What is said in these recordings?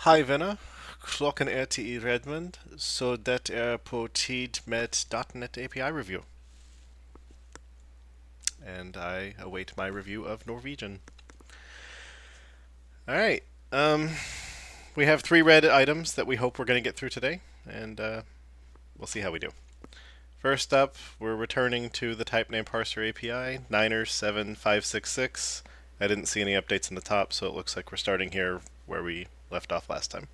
Hej venner, klokken er til i Redmond, så det er på tid med .NET API review. And I await my review of Norwegian. Alright, we have 3 red items that we hope we're going to get through today, and we'll see how we do. First up, we're returning to the type name parser API, 9er7566. I didn't see any updates in the top, so it looks like we're starting here where we left off last time.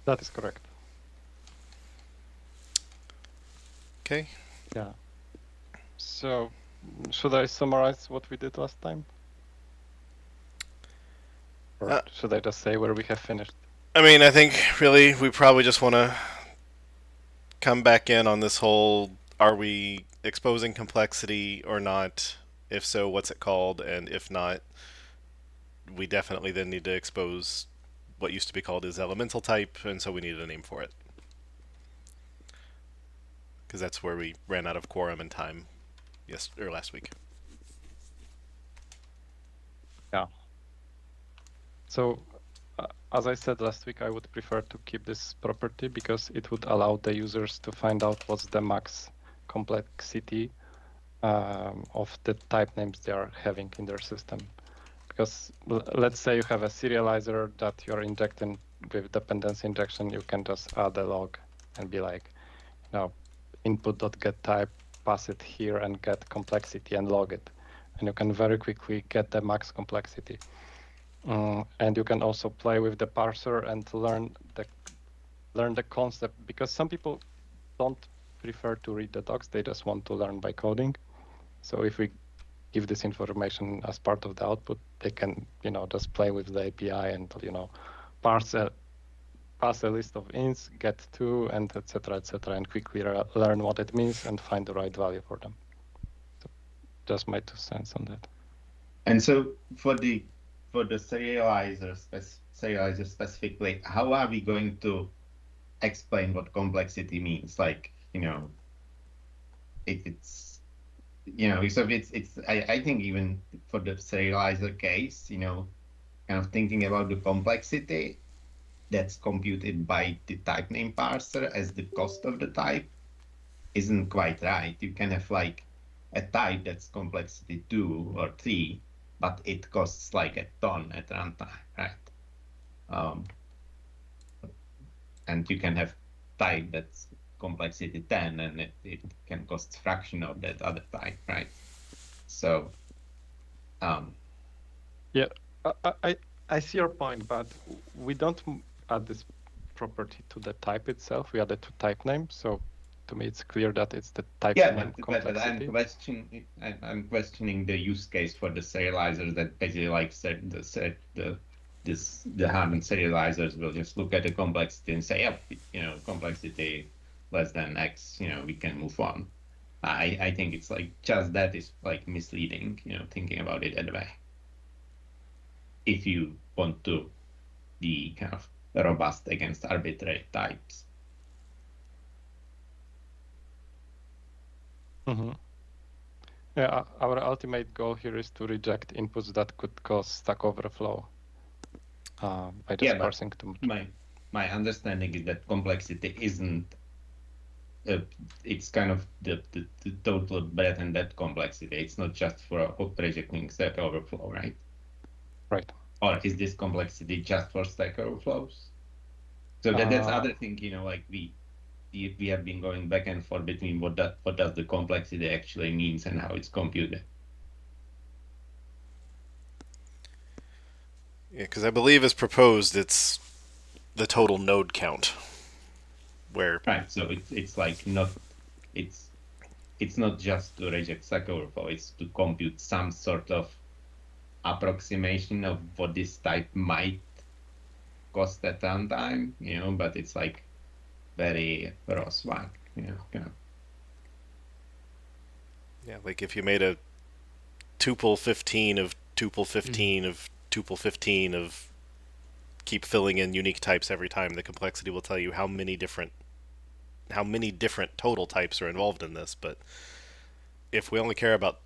That is correct. Okay. Yeah. So, should I summarize what we did last time? Or should I just say where we have finished? I mean, I think really we probably just want to come back in on this whole, are we exposing complexity or not? If so, what's it called? And if not, we definitely then need to expose what used to be called as elemental type, and so we needed a name for it. Because that's where we ran out of quorum and time last week. Yeah. So, as I said last week, I would prefer to keep this property because it would allow the users to find out what's the max complexity of the type names they are having in their system. Because let's say you have a serializer that you're injecting with dependency injection, you can just add a log and be like, input.getType, pass it here and get complexity and log it. And you can very quickly get the max complexity. And you can also play with the parser and learn the concept, because some people don't prefer to read the docs, they just want to learn by coding. So if we give this information as part of the output, they can, just play with the API and, pass a list of ints, get two, and etc., and quickly learn what it means and find the right value for them. So just my 2 cents on that. And so for the serializer specifically, how are we going to explain what complexity means? Like, I think even for the serializer case, kind of thinking about the complexity that's computed by the type name parser as the cost of the type isn't quite right. You can have like a type that's complexity 2 or 3, but it costs like a ton at runtime, right? And you can have type that's complexity 10 and it can cost fraction of that other type, right? So yeah, I see your point, but we don't add this property to the type itself. We add it to type name. So to me, it's clear that it's the type name complexity. But I'm questioning the use case for the serializers that basically like the Hammond serializers will just look at the complexity and say, complexity less than X, we can move on. I think it's like just that is like misleading, thinking about it that way. If you want to be kind of robust against arbitrary types. Mm-hmm. Yeah, our ultimate goal here is to reject inputs that could cause Stack Overflow by just parsing too much. My understanding is that complexity isn't. It's kind of the total breadth and depth complexity. It's not just for rejecting Stack Overflow, right? Right. Or is this complexity just for Stack Overflows? So that's other thing, like we have been going back and forth between what does the complexity actually means and how it's computed. Yeah, because I believe as proposed, it's the total node count. Right, so it's like not it's not just to reject Stack Overflow, it's to compute some sort of approximation of what this type might cost at runtime, but it's like very raw swag, Yeah, like if you made a tuple 15 of tuple 15 of tuple 15 of keep filling in unique types every time, the complexity will tell you how many different total types are involved in this. But if we only care about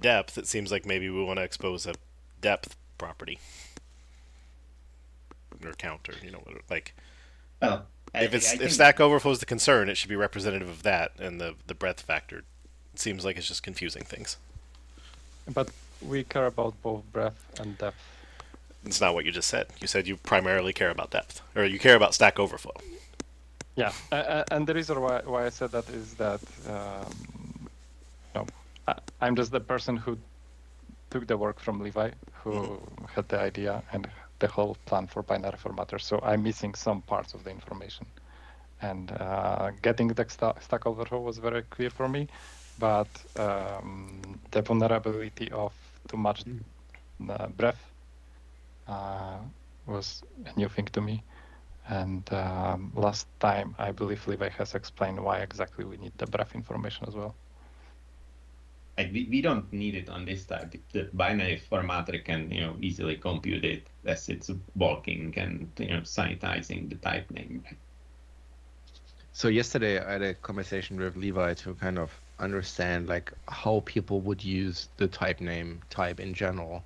depth, it seems like maybe we want to expose a depth property. or counter. Like Well, I if think Stack Overflow is the concern, it should be representative of that, and the breadth factor seems like it's just confusing things. But we care about both breadth and depth. It's not what you just said. You said you primarily care about depth, or you care about Stack Overflow. Yeah, and the reason why I said that is that I'm just the person who took the work from Levi, who had the idea and the whole plan for binary formatter. So I'm missing some parts of the information. And getting the Stack Overflow was very clear for me, but the vulnerability of too much breadth was a new thing to me. And last time, I believe Levi has explained why exactly we need the breadth information as well. we don't need it on this type. The binary formatter can easily compute it as it's walking and sanitizing the type name. So yesterday I had a conversation with Levi to kind of understand like how people would use the type name type in general.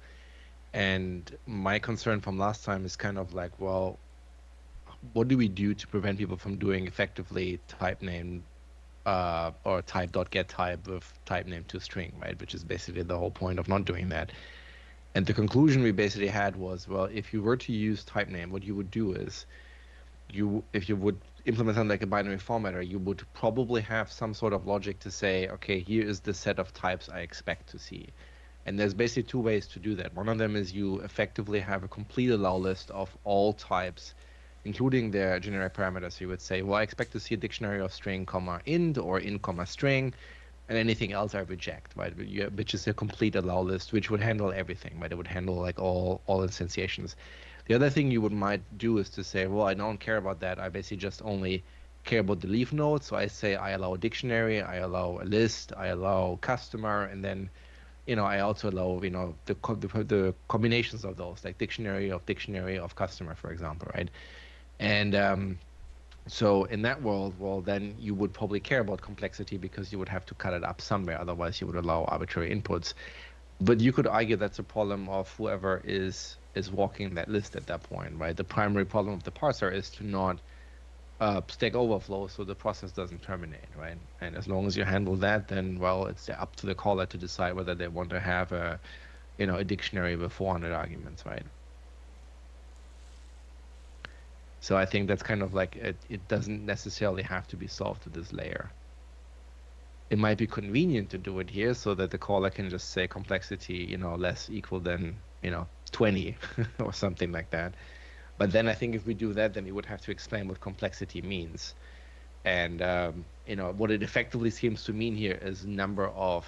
And my concern from last time is kind of like, well, what do we do to prevent people from doing effectively type name or type.get type with type name to string, right? Which is basically the whole point of not doing that. And the conclusion we basically had was, well, if you were to use type name, what you would do is if you would implement something like a binary formatter, you would probably have some sort of logic to say, okay, here is the set of types I expect to see. And there's basically two ways to do that. One of them is you effectively have a complete allow list of all types, including their generic parameters. You would say, well, I expect to see a dictionary of string, comma, int, or int, comma, string, and anything else I reject, right? Which is a complete allow list, which would handle everything, right? It would handle like all instantiations. The other thing you might do is to say, well, I don't care about that. I basically just only care about the leaf node. So I say I allow a dictionary, I allow a list, I allow customer, and then I also allow the combinations of those, like dictionary of customer, for example, right? And so in that world, well, then you would probably care about complexity because you would have to cut it up somewhere. Otherwise, you would allow arbitrary inputs. But you could argue that's a problem of whoever is walking that list at that point, right? The primary problem of the parser is to not Stack Overflow so the process doesn't terminate, right? And as long as you handle that, then, well, it's up to the caller to decide whether they want to have a dictionary with 400 arguments, right? So I think that's kind of like it doesn't necessarily have to be solved to this layer. It might be convenient to do it here so that the caller can just say complexity, less equal than, 20 or something like that. But then I think if we do that, then we would have to explain what complexity means. And, what it effectively seems to mean here is number of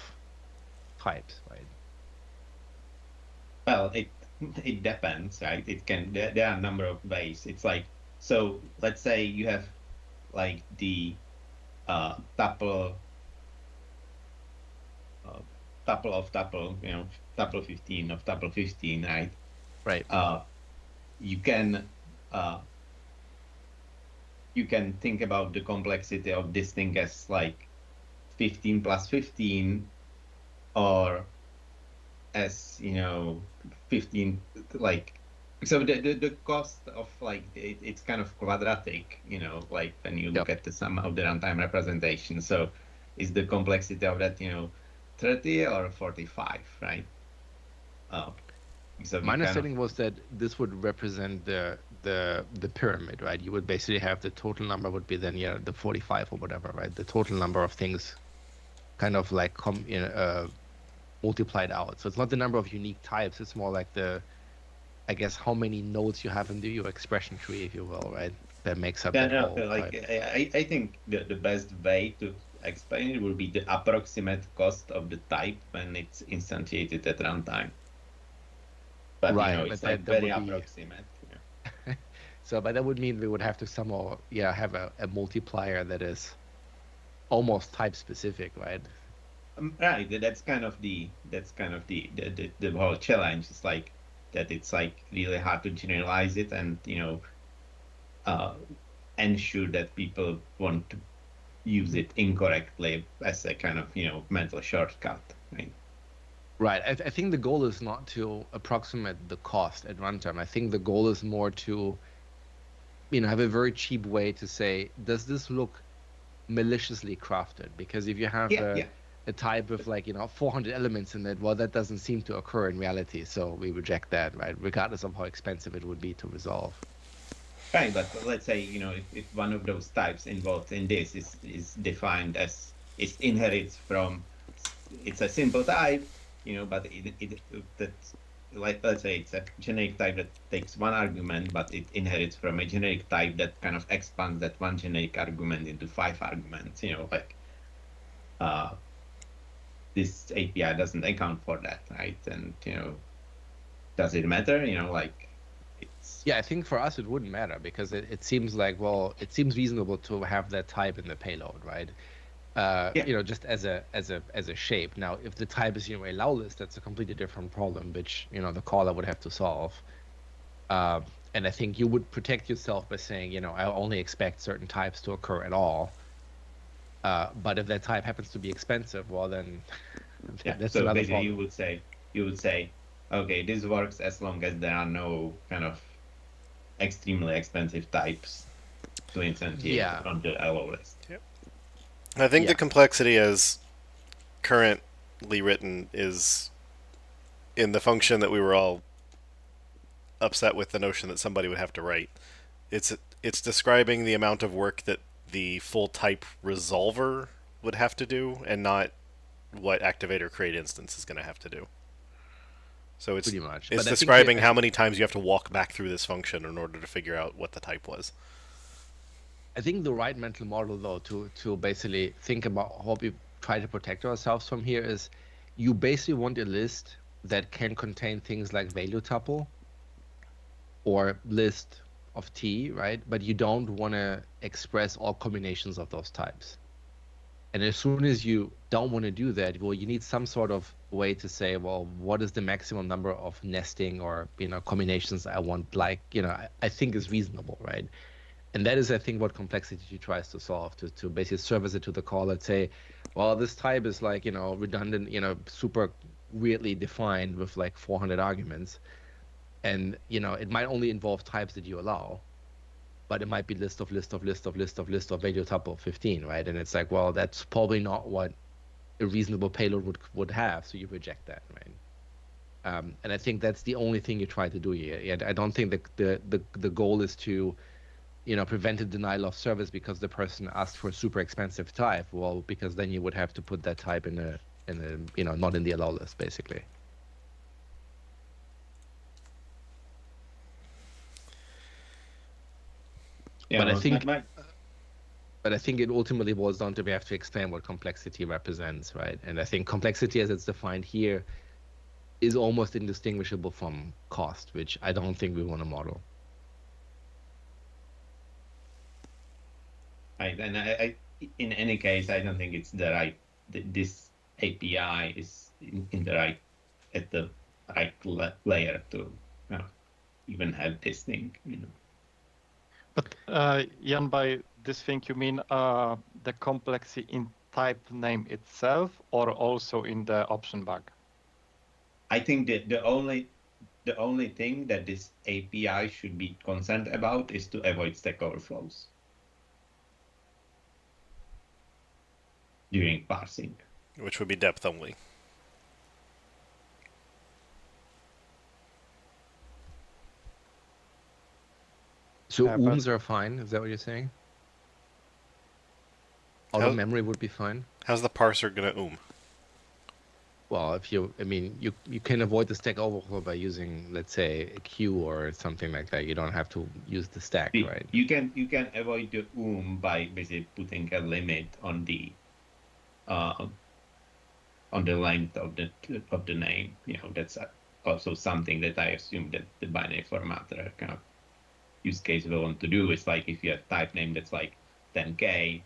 types, right? Well, it depends, right? There are a number of ways. It's like, so let's say you have like the tuple of tuple, tuple 15 of tuple 15, right? Right. You can think about the complexity of this thing as like 15 plus 15, or as 15, like, so the cost of like it's kind of quadratic, like when you look at the sum of the runtime representation. So is the complexity of that 30 or 45, right? So my understanding was that this would represent the pyramid, right? You would basically have the total number would be then the 45 or whatever, right? The total number of things kind of like multiplied out. So it's not the number of unique types. It's more like I guess how many nodes you have in your expression tree, if you will, right? That makes up that whole like type. I think the best way to explain it would be the approximate cost of the type when it's instantiated at runtime. But right, it's like very approximate. So, but that would mean we would have to somehow, have a multiplier that is almost type specific, right? Right. That's kind of the whole challenge. It's like that. It's like really hard to generalize it and ensure that people won't use it incorrectly as a kind of mental shortcut, right? Right. I think the goal is not to approximate the cost at runtime. I think the goal is more to have a very cheap way to say, does this look maliciously crafted? Because if you have Yeah. a type with 400 elements in it, well, that doesn't seem to occur in reality. So we reject that, right? Regardless of how expensive it would be to resolve. Right, but let's say, if one of those types involved in this is defined as it inherits from, it's a simple type, but that's like, let's say it's a generic type that takes one argument, but it inherits from a generic type that kind of expands that one generic argument into 5 arguments, uh, this API doesn't account for that, right? And, does it matter? It's. Yeah, I think for us it wouldn't matter because it seems like, well, it seems reasonable to have that type in the payload, right? Yeah. Just as a shape. Now, if the type is a allow list, that's a completely different problem, which the caller would have to solve. And I think you would protect yourself by saying, I only expect certain types to occur at all. But if that type happens to be expensive, well, then that's So another basically, problem. you would say, okay, this works as long as there are no kind of extremely expensive types to instantiate on the allow list. Yep. I think the complexity as currently written is in the function that we were all upset with the notion that somebody would have to write. It's describing the amount of work that the full type resolver would have to do, and not what activator create instance is going to have to do. So it's pretty much. It's describing how many times you have to walk back through this function in order to figure out what the type was. I think the right mental model, though, to basically think about how we try to protect ourselves from here is, you basically want a list that can contain things like value tuple or list of T, right? But you don't want to express all combinations of those types. And as soon as you don't want to do that, well, you need some sort of way to say, well, what is the maximum number of nesting or combinations I want? I think is reasonable, right? And that is, I think, what complexity tries to solve, to basically service it to the caller and say, well, this type is redundant, super weirdly defined with 400 arguments. And, it might only involve types that you allow, but it might be list of value tuple 15, right? And it's like, well, that's probably not what a reasonable payload would have. So you reject that, right? And I think that's the only thing you try to do here. I don't think the goal is to prevented denial of service because the person asked for a super expensive type. Well, because then you would have to put that type in a not in the allow list, basically. Yeah, but I think it ultimately boils down to, we have to explain what complexity represents, right? And I think complexity as it's defined here is almost indistinguishable from cost, which I don't think we want to model. Right, and I in any case, I don't think it's the right. This API is at the right layer to even have this thing. But Jan, by this thing, you mean the complexity in type name itself, or also in the option bug? I think that the only thing that this API should be concerned about is to avoid stack overflows during parsing, which would be depth only. So ooms are fine. Is that what you're saying? Out of memory would be fine. How's the parser gonna oom? Well, you can avoid the stack overflow by using, let's say, a queue or something like that. You don't have to use the stack, right? You can avoid the by basically putting a limit on the length of the name. That's also something that I assume that the binary formatter kind of use case will want to do. Is like, if you have type name that's like 10K,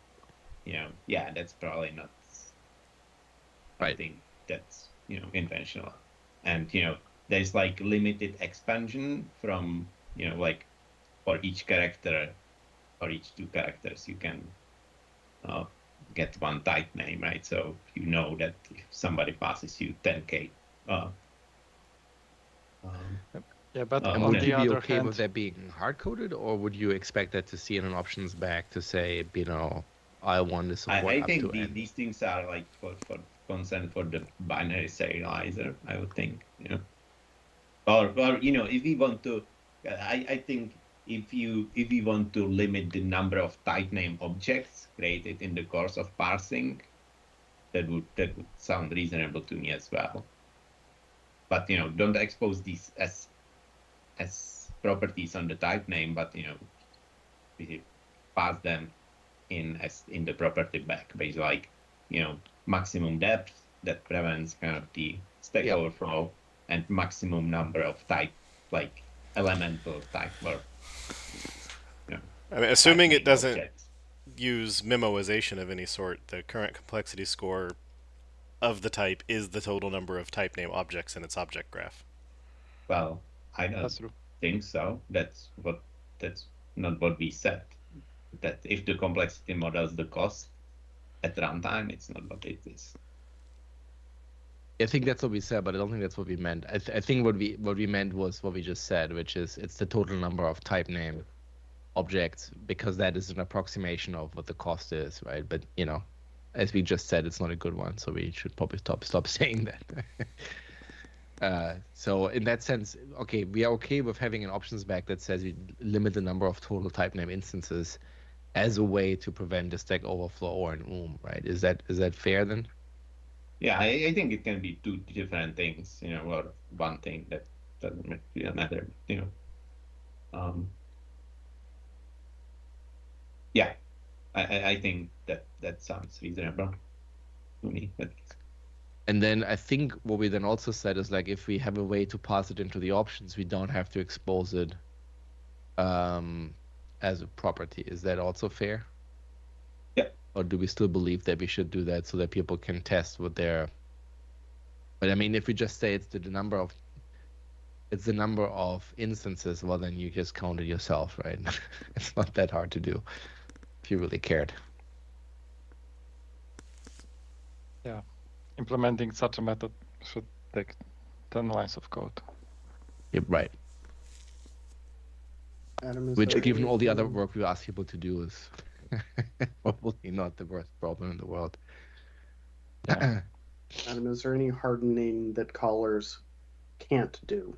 that's probably not right. I think that's intentional. And there's limited expansion from for each character or each 2 characters you can get one type name, right? So that if somebody passes you 10K Yeah, but And on would the you be other okay hand, with that being hard-coded, or would you expect that to see in an options bag to say, I want to support I up to think N? these things are like for consent for the binary serializer, I would think, or if we want to, I think if we want to limit the number of type name objects created in the course of parsing, that would sound reasonable to me as well. But don't expose these as properties on the type name, but we pass them in the property back, basically like maximum depth that prevents kind of the stack Yep. overflow, and maximum number of type, like elemental type, or I mean, type assuming it name doesn't objects. use memoization of any sort, the current complexity score of the type is the total number of type name objects in its object graph. Well, I don't that's true. think so. That's not what we said. That if the complexity models the cost at runtime, it's not what it is. I think that's what we said, but I don't think that's what we meant. I think what we meant was what we just said, which is it's the total number of type name objects, because that is an approximation of what the cost is, right? But as we just said, it's not a good one, so we should probably stop saying that. So in that sense, okay, we are okay with having an options bag that says we limit the number of total type name instances as a way to prevent the stack overflow or an right? Is that fair then? Yeah, I think it can be two different things, or one thing that doesn't really matter, yeah, I think that sounds reasonable to me. But And then I think what we then also said is, like, if we have a way to pass it into the options, we don't have to expose it as a property. Is that also fair? yeah, Or do we still believe that we should do that so that people can test what they're... But I mean, if we just say it's the number of instances, well, then you just count it yourself, right? It's not that hard to do if you really cared. Yeah, implementing such a method should take 10 lines of code. Yep, right. Adam, is Which, there given all the other anything- work we ask people to do, is probably not the worst problem in the world. Yeah. Adam, is there any hardening that callers can't do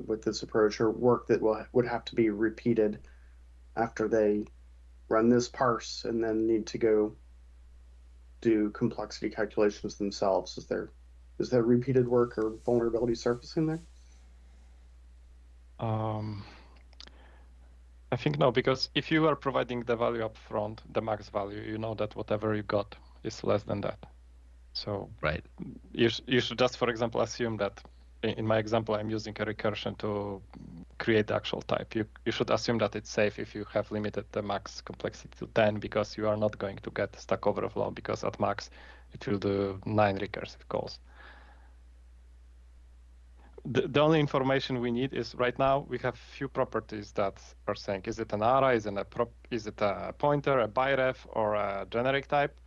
with this approach, or work that would have to be repeated after they run this parse and then need to go do complexity calculations themselves? Is there repeated work or vulnerability surfacing there? I think no, because if you are providing the value up front, the max value, you know that whatever you got is less than that. So Right. You should just, for example, assume that in my example, I'm using a recursion to create the actual type. You should assume that it's safe if you have limited the max complexity to 10, because you are not going to get Stack Overflow, because at max it will do 9 recursive calls. The only information we need is, right now we have few properties that are saying, is it an array, is it a pointer, a biref, or a generic type?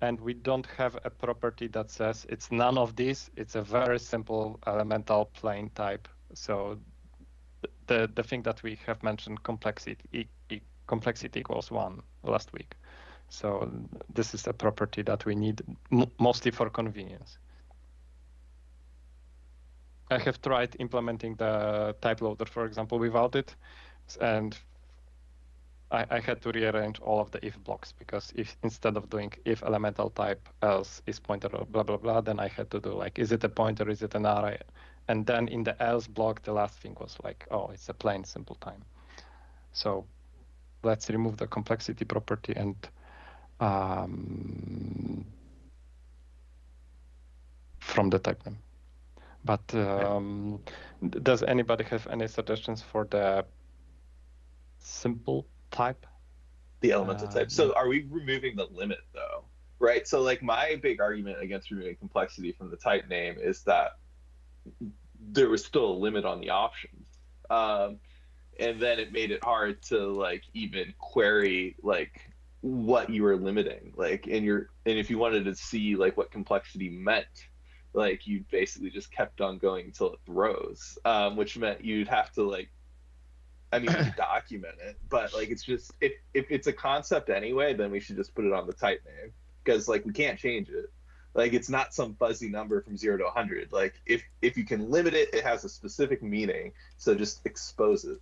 And we don't have a property that says it's none of these. It's a very simple elemental plain type. So the thing that we have mentioned, complexity equals 1 last week. So this is a property that we need mostly for convenience. I have tried implementing the type loader, for example, without it, and I had to rearrange all of the if blocks, because if instead of doing if elemental type else is pointer or blah, blah, blah, then I had to do like, is it a pointer, is it an array? And then in the else block, the last thing was like, oh, it's a plain simple time. So let's remove the complexity property and from the type name. But does anybody have any suggestions for the simple type? The elemental type. So are we removing the limit though? Right. So like my big argument against removing complexity from the type name is that there was still a limit on the options. And then it made it hard to like even query like what you were limiting. Like and if you wanted to see like what complexity meant, like you basically just kept on going until it throws, which meant you'd have to like, I mean, you could document it, but like it's just if it's a concept anyway, then we should just put it on the type name because like we can't change it. Like it's not some fuzzy number from 0 to 100. Like if you can limit it, it has a specific meaning. So just expose it.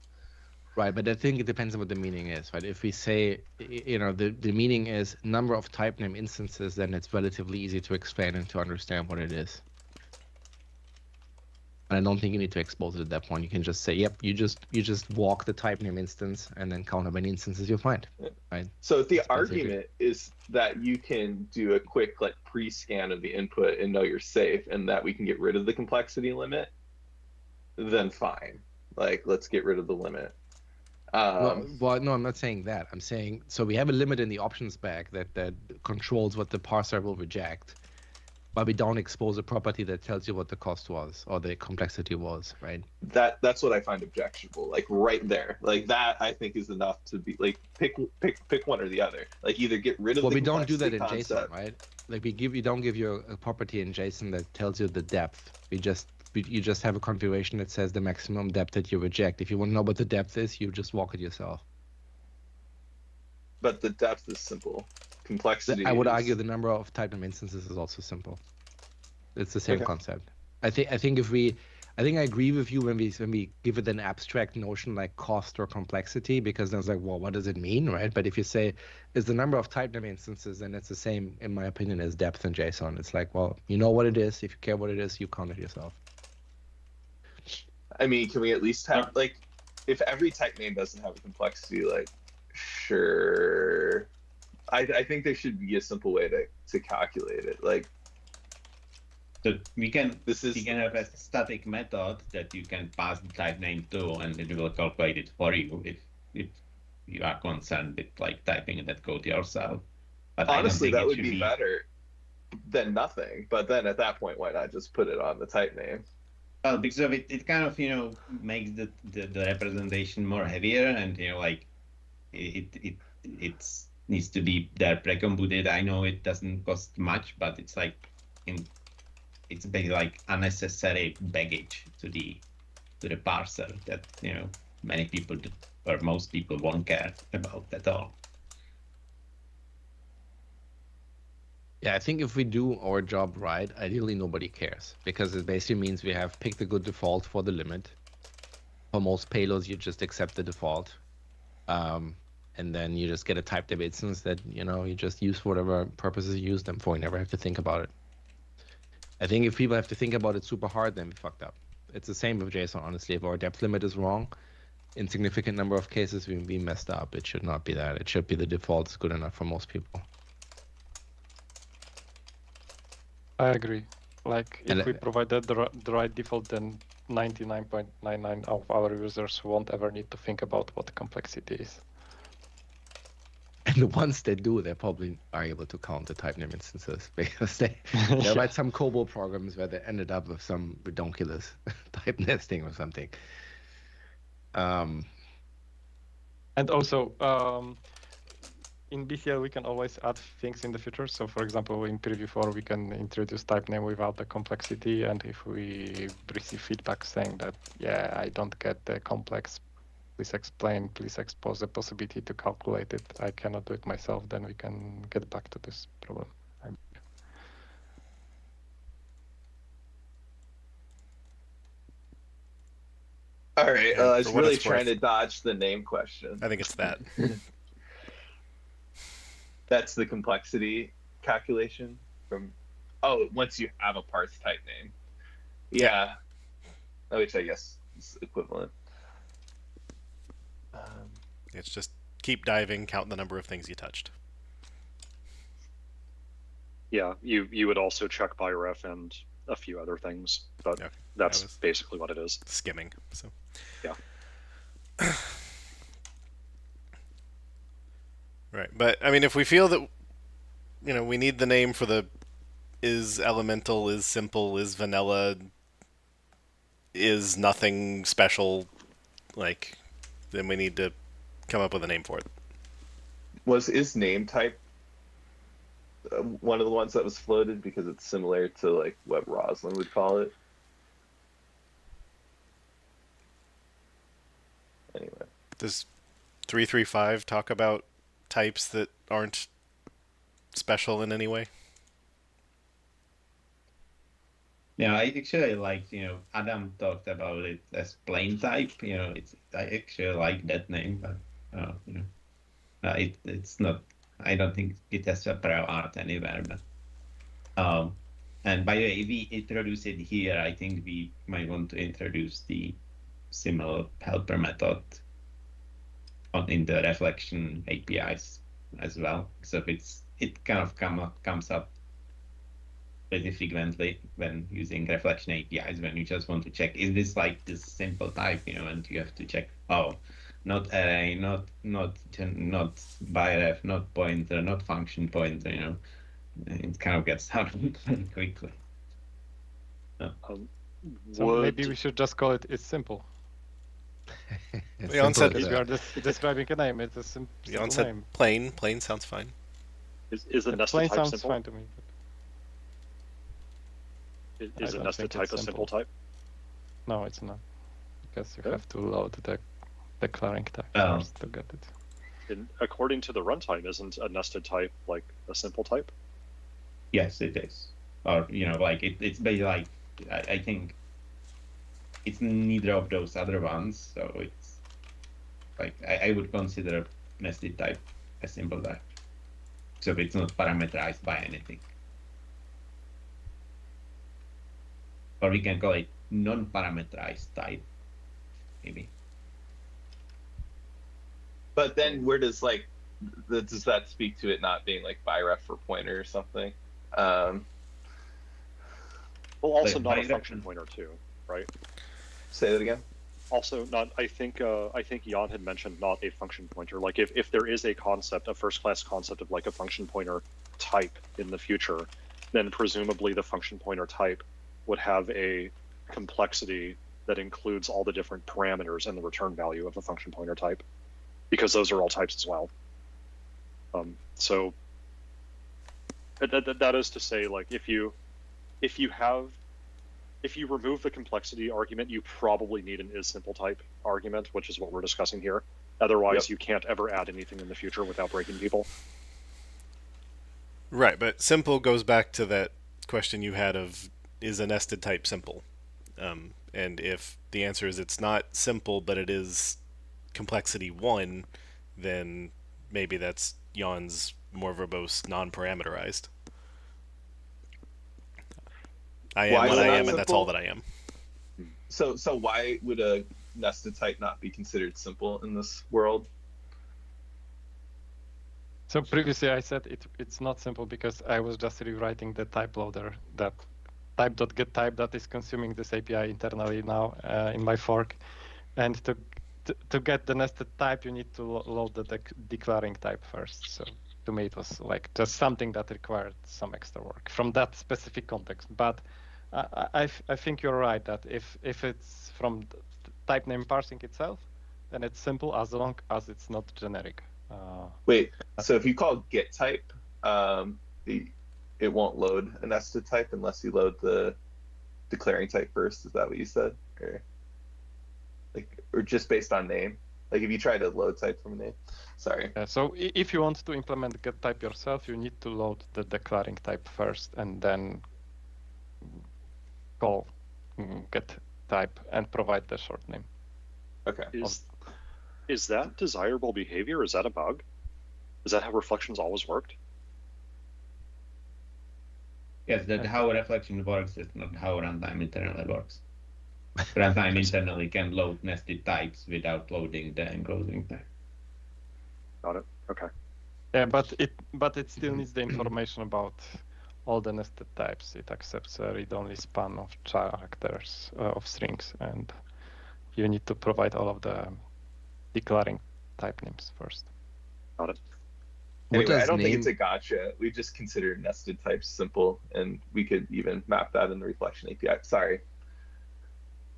Right, but I think it depends on what the meaning is, right? If we say, you know, the meaning is number of type name instances, then it's relatively easy to explain and to understand what it is. And I don't think you need to expose it at that point. You can just say, yep, you just walk the type name instance and then count how many instances you find. Right. So if the That's basically- argument is that you can do a quick like pre-scan of the input and know you're safe and that we can get rid of the complexity limit, then fine. Like let's get rid of the limit. Well, no, I'm not saying that. I'm saying, so we have a limit in the options bag that controls what the parser will reject, but we don't expose a property that tells you what the cost was or the complexity was, right? That's what I find objectionable. Like right there, like that I think is enough to be like pick one or the other. Like either get rid of. Well, the we don't do that in concept. JSON, right? Like you don't give you a property in JSON that tells you the depth. You just have a configuration that says the maximum depth that you reject. If you want to know what the depth is, you just walk it yourself. But the depth is simple. Complexity. I would is... argue the number of type name instances is also simple. It's the same Okay. concept. I think I agree with you when we give it an abstract notion like cost or complexity, because then it's like, well, what does it mean, right? But if you say it's the number of type name instances, then it's the same, in my opinion, as depth in JSON. It's like, well, you know what it is. If you care what it is, you count it yourself. I mean, can we at least have like, if every type name doesn't have a complexity, like, sure. I think there should be a simple way to calculate it. Like, So we can This is- you can have a static method that you can pass the type name to, and it will calculate it for you if you are concerned with like typing that code yourself. But honestly, I don't that think would it should be better than nothing. But then at that point, why not just put it on the type name? Well, because of it kind of makes the representation more heavier, and like it needs to be there pre-computed. I know it doesn't cost much, but it's like it's basically like unnecessary baggage to the parser that many people or most people won't care about at all. Yeah, I think if we do our job right, ideally nobody cares, because it basically means we have picked a good default for the limit. For most payloads, you just accept the default, and then you just get a type name instance that you just use for whatever purposes you use them for. You never have to think about it. I think if people have to think about it super hard, then we fucked up. It's the same with JSON, honestly. If our depth limit is wrong, in significant number of cases, we messed up. It should not be that. It should be the default is good enough for most people. I agree. Like And if we provided the right default, then 99.99% of our users won't ever need to think about what the complexity is. And the ones that do, they probably are able to count the type name instances, because they Yeah. write some COBOL programs where they ended up with some ridiculous type nesting or something. And also, in BCL, we can always add things in the future. So for example, in preview 4, we can introduce type name without the complexity. And if we receive feedback saying that, yeah, I don't get the complex, please explain, please expose the possibility to calculate it, I cannot do it myself, then we can get back to this problem. All right, Yeah, I was for what really it's trying worth. to dodge the name question. I think it's that. That's the complexity calculation from. Oh, once you have a parse type name. Yeah. Which I guess is equivalent. It's just keep diving, count the number of things you touched. Yeah, you would also check by ref and a few other things, but Okay, that's that was- basically what it is. Skimming. So. Yeah. Right, but I mean, if we feel that we need the name for the is elemental, is simple, is vanilla, is nothing special, like, then we need to come up with a name for it. Is name type one of the ones that was floated because it's similar to like what Roslyn would call it. Anyway, Does 335 talk about types that aren't special in any way? Yeah, I actually like, Adam talked about it as plain type. I actually like that name, but it's not. I don't think it has a prior art anywhere. But and by the way, we introduce it here. I think we might want to introduce the similar helper method in the reflection APIs as well. So it kind of comes up pretty frequently when using reflection APIs, when you just want to check, is this like this simple type, and you have to check, not array, not biref, not pointer, not function pointer, it kind of gets out very quickly. So maybe we should just call it "it's simple." Leon said- Because we are describing a name. It's a simple Leon said name. plain. Plain sounds fine. Is a nested Plain type sounds simple? fine to me. Is I a don't nested think type it's a simple type? No, it's not, because you Okay. have to load the declaring type Oh. first to get it. And according to the runtime, isn't a nested type like a simple type? Yes, it is. Or, like it's basically like, I think it's neither of those other ones. So it's like, I would consider nested type a simple type. So it's not parameterized by anything. Or we can call it non-parameterized type, maybe. but then where does does that speak to it not being like biref or pointer or something? Well, also Like, not a by function ref- pointer too, right? Say that again. Also not. I think Jan had mentioned not a function pointer. Like if there is a concept, a first class concept of like a function pointer type in the future, then presumably the function pointer type would have a complexity that includes all the different parameters and the return value of the function pointer type, because those are all types as well. So that is to say, like if you remove the complexity argument, you probably need an is simple type argument, which is what we're discussing here. Otherwise, you can't ever add anything in the future without breaking people. Right, but simple goes back to that question you had of, is a nested type simple? And if the answer is it's not simple, but it is complexity 1, then maybe that's Jan's more verbose non-parameterized. I am Why is what it I not am, and that's all simple? that I am. So why would a nested type not be considered simple in this world? So previously I said it's not simple because I was just rewriting the type loader, that type.getType that is consuming this API internally now in my fork. And to get the nested type, you need to load the declaring type first. So to me, it was like just something that required some extra work from that specific context. But I think you're right that if it's from the type name parsing itself, then it's simple as long as it's not generic. Wait, so if you call get type, it won't load a nested type unless you load the declaring type first. Is that what you said? Or just based on name? Like if you try to load type from a name? Sorry. So if you want to implement get type yourself, you need to load the declaring type first and then call get type and provide the short name. Okay. Is that desirable behavior? Is that a bug? Is that how reflections always worked? Yes, that's how reflection works. It's not how runtime internally works. Runtime internally can load nested types without loading the enclosing type. Got it. Okay. Yeah, but it still needs the information about all the nested types. It accepts a read-only span of characters of strings, and you need to provide all of the declaring type names first. Got it. Anyway, I does don't think name- it's a gotcha. We just consider nested types simple, and we could even map that in the reflection API. Sorry.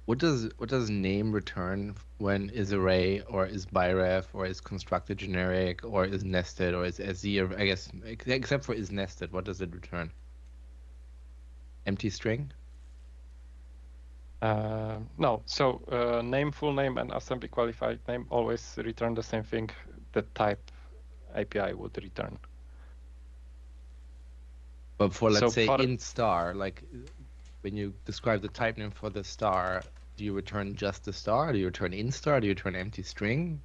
What does name return when is array or is biref or is constructed generic or is nested or is SZ, or I guess except for is nested, what does it return? Empty string? No, so name, full name, and assembly qualified name always return the same thing the type API would return. But for, let's So say, for- in star, like when you describe the type name for the star, do you return just the star? Do you return in star? Do you return empty string?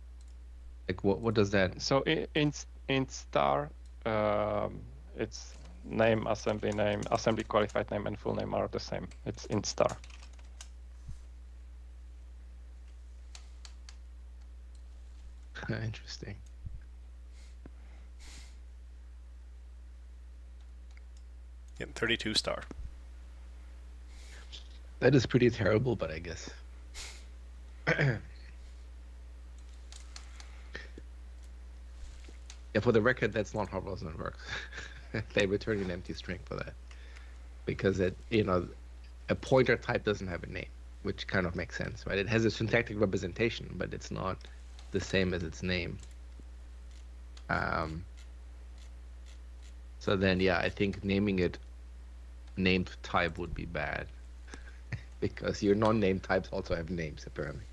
Like what does that? So in star, it's name, assembly qualified name, and full name are the same. It's in star. Interesting. Yeah, 32 star. That is pretty terrible, but I guess. Yeah, for the record, that's not how Rosalind works. They return an empty string for that. Because a pointer type doesn't have a name, which kind of makes sense, right? It has a syntactic representation, but it's not the same as its name. So then, yeah, I think naming it named type would be bad. Because your non-named types also have names, apparently.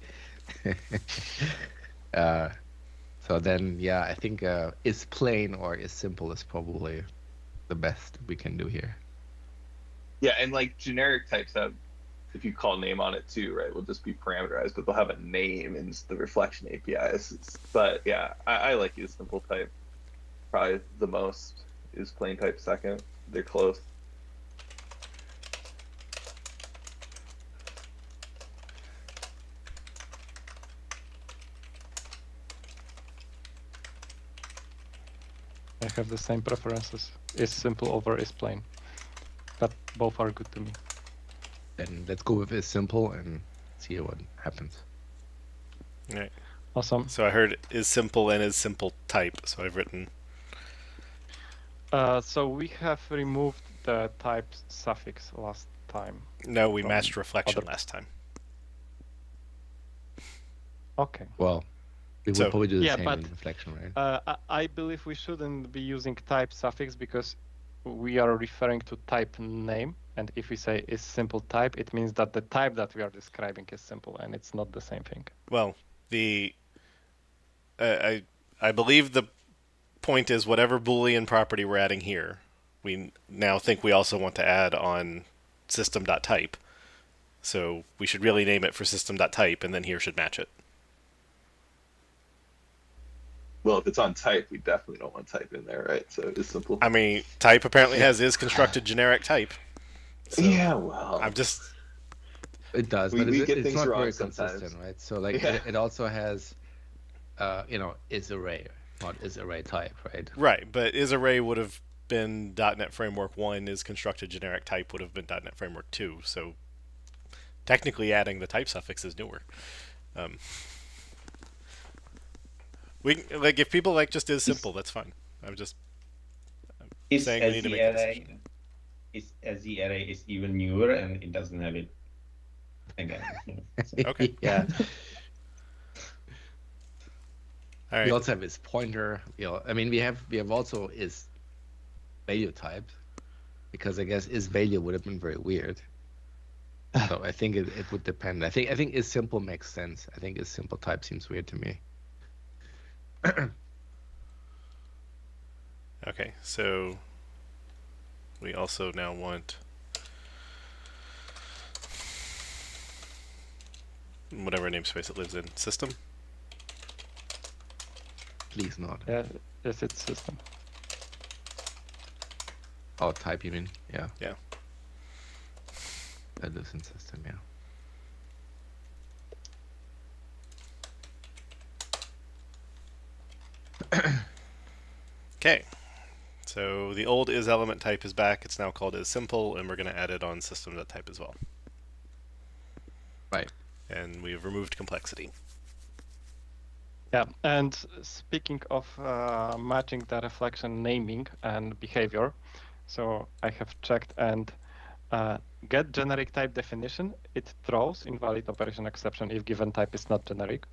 So then, yeah, I think is plain or is simple is probably the best we can do here. Yeah, and like generic types have, if you call name on it too, right, will just be parameterized, but they'll have a name in the reflection APIs. But yeah, I like is simple type probably the most, is plain type second. They're close. I have the same preferences. Is simple over is plain. But both are good to me. Then let's go with is simple and see what happens. All right. Awesome. So I heard is simple and is simple type. So I've written. So we have removed the type suffix last time. No, we matched reflection other- last time. Okay. Well, we So- will probably do the Yeah, same but, in reflection, right? I believe we shouldn't be using type suffix because we are referring to type name. And if we say is simple type, it means that the type that we are describing is simple, and it's not the same thing. Well, the I believe the point is whatever Boolean property we're adding here, we now think we also want to add on system.type. So we should really name it for system.type, and then here should match it. Well, if it's on type, we definitely don't want type in there, right? So it's simple. I mean, type apparently has is constructed generic type. So yeah, well, I'm just It does, we but get it's things not wrong very sometimes. consistent, right? So like Yeah. it also has, is array, not is array type, right? right, but is array would have been .NET Framework 1, is constructed generic type would have been .NET Framework 2. So technically adding the type suffix is newer. We like if people like just is simple, that's fine. I'm just Is saying we need to make a decision. as the array is even newer and it doesn't have it again. So, Okay. Yeah. All right. We also have is pointer. I mean, we have also is value type, because I guess is value would have been very weird. So I think it would depend. I think is simple makes sense. I think is simple type seems weird to me. Okay, so we also now want whatever namespace it lives in. System? Please not. Yeah, yes, it's system. Oh, type you mean? Yeah. Yeah. That lives in system, yeah. Okay. So the old is element type is back. It's now called is simple, and we're going to add it on system.type as well. Right. And we've removed complexity. Yeah, and speaking of matching the reflection naming and behavior, so I have checked, and get generic type definition, it throws invalid operation exception if given type is not generic.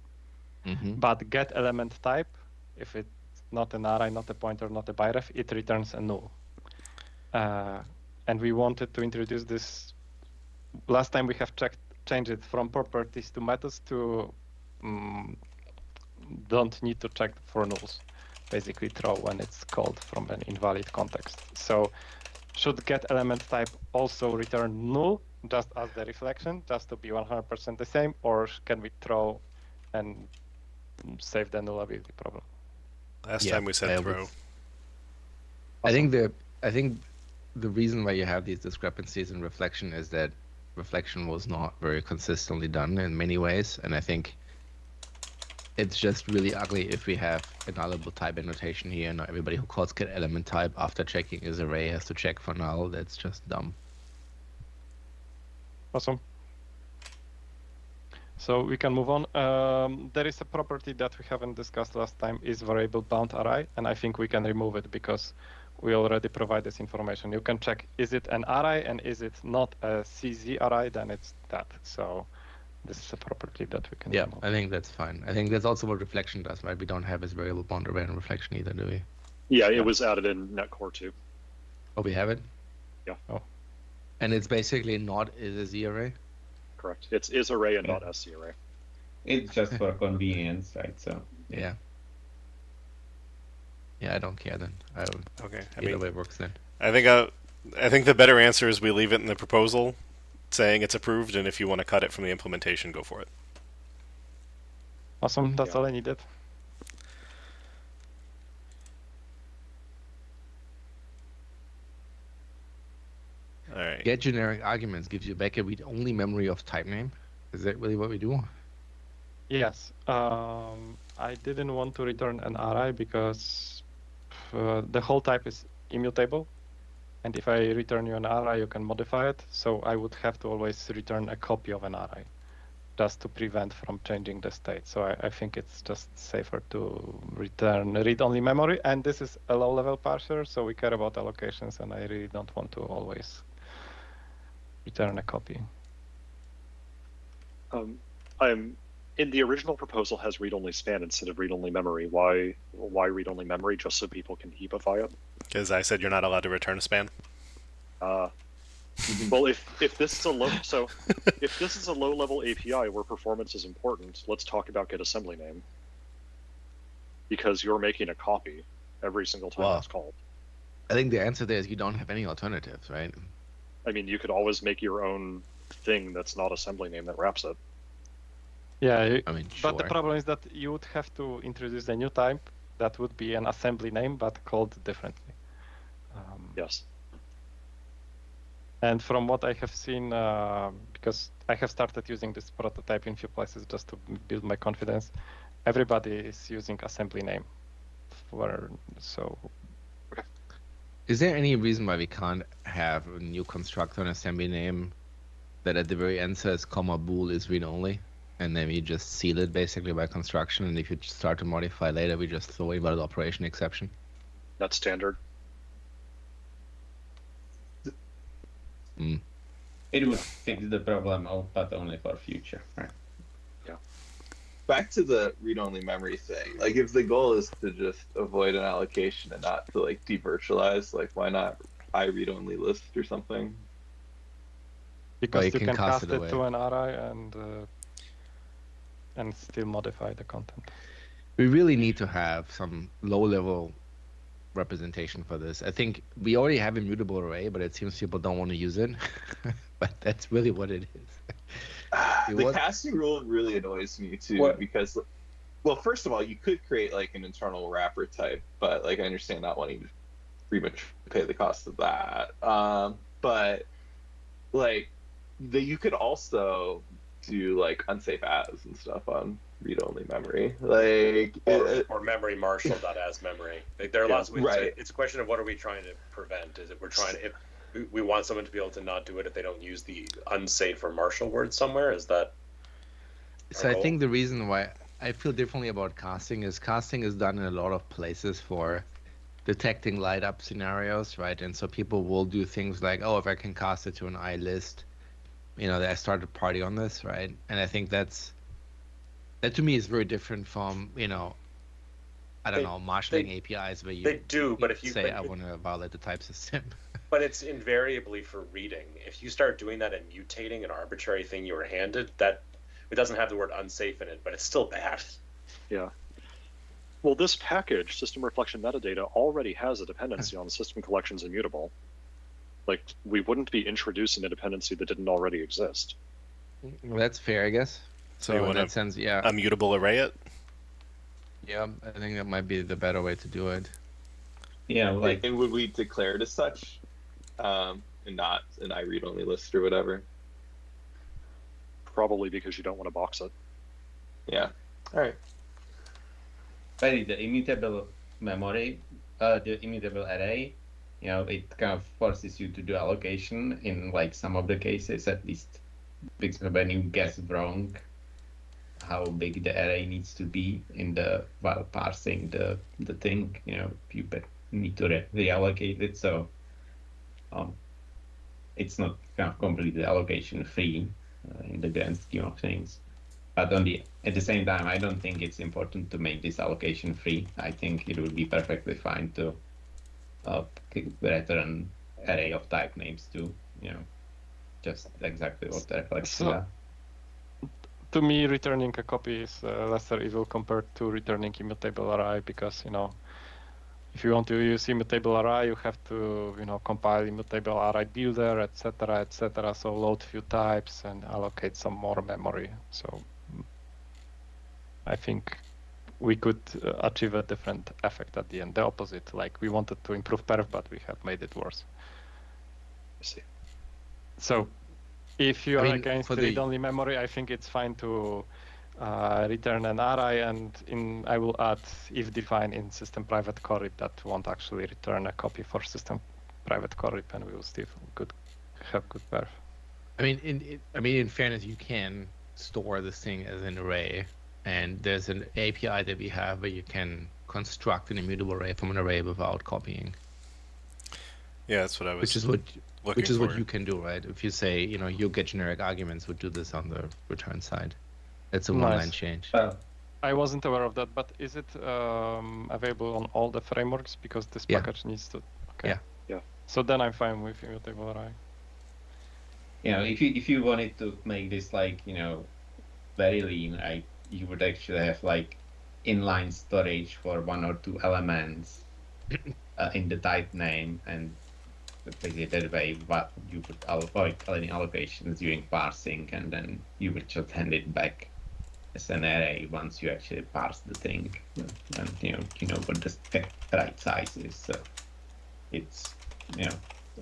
But get element type, if it's not an array, not a pointer, not a biref, it returns a null. And we wanted to introduce this. Last time we have changed it from properties to methods to don't need to check for nulls. Basically throw when it's called from an invalid context. So should get element type also return null just as the reflection, just to be 100% the same, or can we throw and save the nullability problem? Last time we said throw. I think the reason why you have these discrepancies in reflection is that reflection was not very consistently done in many ways, and I think it's just really ugly if we have a nullable type annotation here, and not everybody who calls get element type after checking is array has to check for null. That's just dumb. Awesome. So we can move on. There is a property that we haven't discussed last time, is variable bound array, and I think we can remove it because we already provide this information. You can check, is it an array, and is it not a CZ array, then it's that. So this is a property that we can remove. I think that's fine. I think that's also what reflection does, right? We don't have this variable bound array in reflection either, do we? Yeah, it was added in netcore too. Oh, we have it? Yeah. Oh. And it's basically not is a Z array? Correct. It's is array and not SC array. It's just for convenience, right? So yeah. Yeah, I don't care then. Okay. Either way works then. I think the better answer is we leave it in the proposal, saying it's approved, and if you want to cut it from the implementation, go for it. Awesome. That's all I needed. All right. Get generic arguments gives you back a read-only memory of type name. Is that really what we do? Yes. I didn't want to return an array because the whole type is immutable. And if I return you an array, you can modify it. So I would have to always return a copy of an array just to prevent from changing the state. So I think it's just safer to return read-only memory. And this is a low-level parser, so we care about allocations, and I really don't want to always return a copy. I'm in the original proposal has read-only span instead of read-only memory. Why read-only memory? Just so people can heapify it? Because I said you're not allowed to return a span. Well, if this is a if this is a low-level API where performance is important, let's talk about get assembly name. Because you're making a copy every single time it's called. I think the answer there is you don't have any alternatives, right? I mean, you could always make your own thing that's not assembly name that wraps it. Yeah, I mean, sure. But the problem is that you would have to introduce a new type that would be an assembly name, but called differently. Yes. And from what I have seen, because I have started using this prototype in few places just to build my confidence, everybody is using assembly name. Is there any reason why we can't have a new constructor and assembly name that at the very end says comma bool is read only, and then we just seal it basically by construction, and if you start to modify later, we just throw a valid operation exception? That's standard. it would fix the problem, but only for future, right? Yeah. Back to the read-only memory thing. Like, if the goal is to just avoid an allocation and not to like devirtualize, like why not read-only list or something? Because you you can cast it it to an array and still modify the content. We really need to have some low-level representation for this. I think we already have a mutable array, but it seems people don't want to use it. But that's really what it is. The casting rule really annoys me too, because, well, first of all, you could create like an internal wrapper type, but like I understand not wanting to pretty much pay the cost of that. But like you could also do like unsafe as and stuff on read-only memory, like or memory marshal.as memory. Like, there are lots of ways. Right. It's a question of what are we trying to prevent? Is it we're trying to, if we want someone to be able to not do it if they don't use the unsafe or marshal word somewhere? Is that? So I think the reason why I feel differently about casting is done in a lot of places for detecting light up scenarios, right? And so people will do things like, oh, if I can cast it to an I list, I start a party on this, right? And I think that to me is very different from, I don't know, marshalling APIs where They do, but if you say I want to violate the type system. But it's invariably for reading. If you start doing that and mutating an arbitrary thing you were handed, that it doesn't have the word unsafe in it, but it's still bad. Yeah. Well, this package, system reflection metadata, already has a dependency on system collections immutable. Like, we wouldn't be introducing a dependency that didn't already exist. Well, that's fair, I guess. So you in want that to sense, yeah. immutable array it? Yeah, I think that might be the better way to do it. Yeah, like And would we declare it as such, and not an I read only list or whatever? Probably because you don't want to box it. Yeah. All right. very the immutable memory, the immutable array, it kind of forces you to do allocation in like some of the cases, at least, because when you guess wrong how big the array needs to be while parsing the thing, you need to reallocate it. So it's not kind of completely allocation free in the grand scheme of things. But at the same time, I don't think it's important to make this allocation free. I think it would be perfectly fine to return array of type names too. Just exactly what the reflections are. To me, returning a copy is lesser evil compared to returning immutable array, because if you want to use immutable array, you have to compile immutable array builder, etc., etc. So load few types and allocate some more memory. So I think we could achieve a different effect at the end. The opposite, like we wanted to improve perf, but we have made it worse. I see. So if you are against for the- read-only memory, I think it's fine to return an array, and I will add if define in system private corrib that won't actually return a copy for system private corrib, and we will still have good perf. In fairness, you can store this thing as an array, and there's an API that we have where you can construct an immutable array from an array without copying. Yeah, that's what I was. Which is looking what for. you can do, right? If you say, you'll get generic arguments, would do this on the return side. It's a one-line change. I wasn't aware of that, but is it available on all the frameworks? Because this package needs to. Okay. Yeah. So then I'm fine with immutable array. If you wanted to make this like very lean, you would actually have like inline storage for one or two elements in the type name, and basically that way what you would avoid any allocations during parsing, and then you would just hand it back as an array once you actually parse the thing, and what the right size is. So it's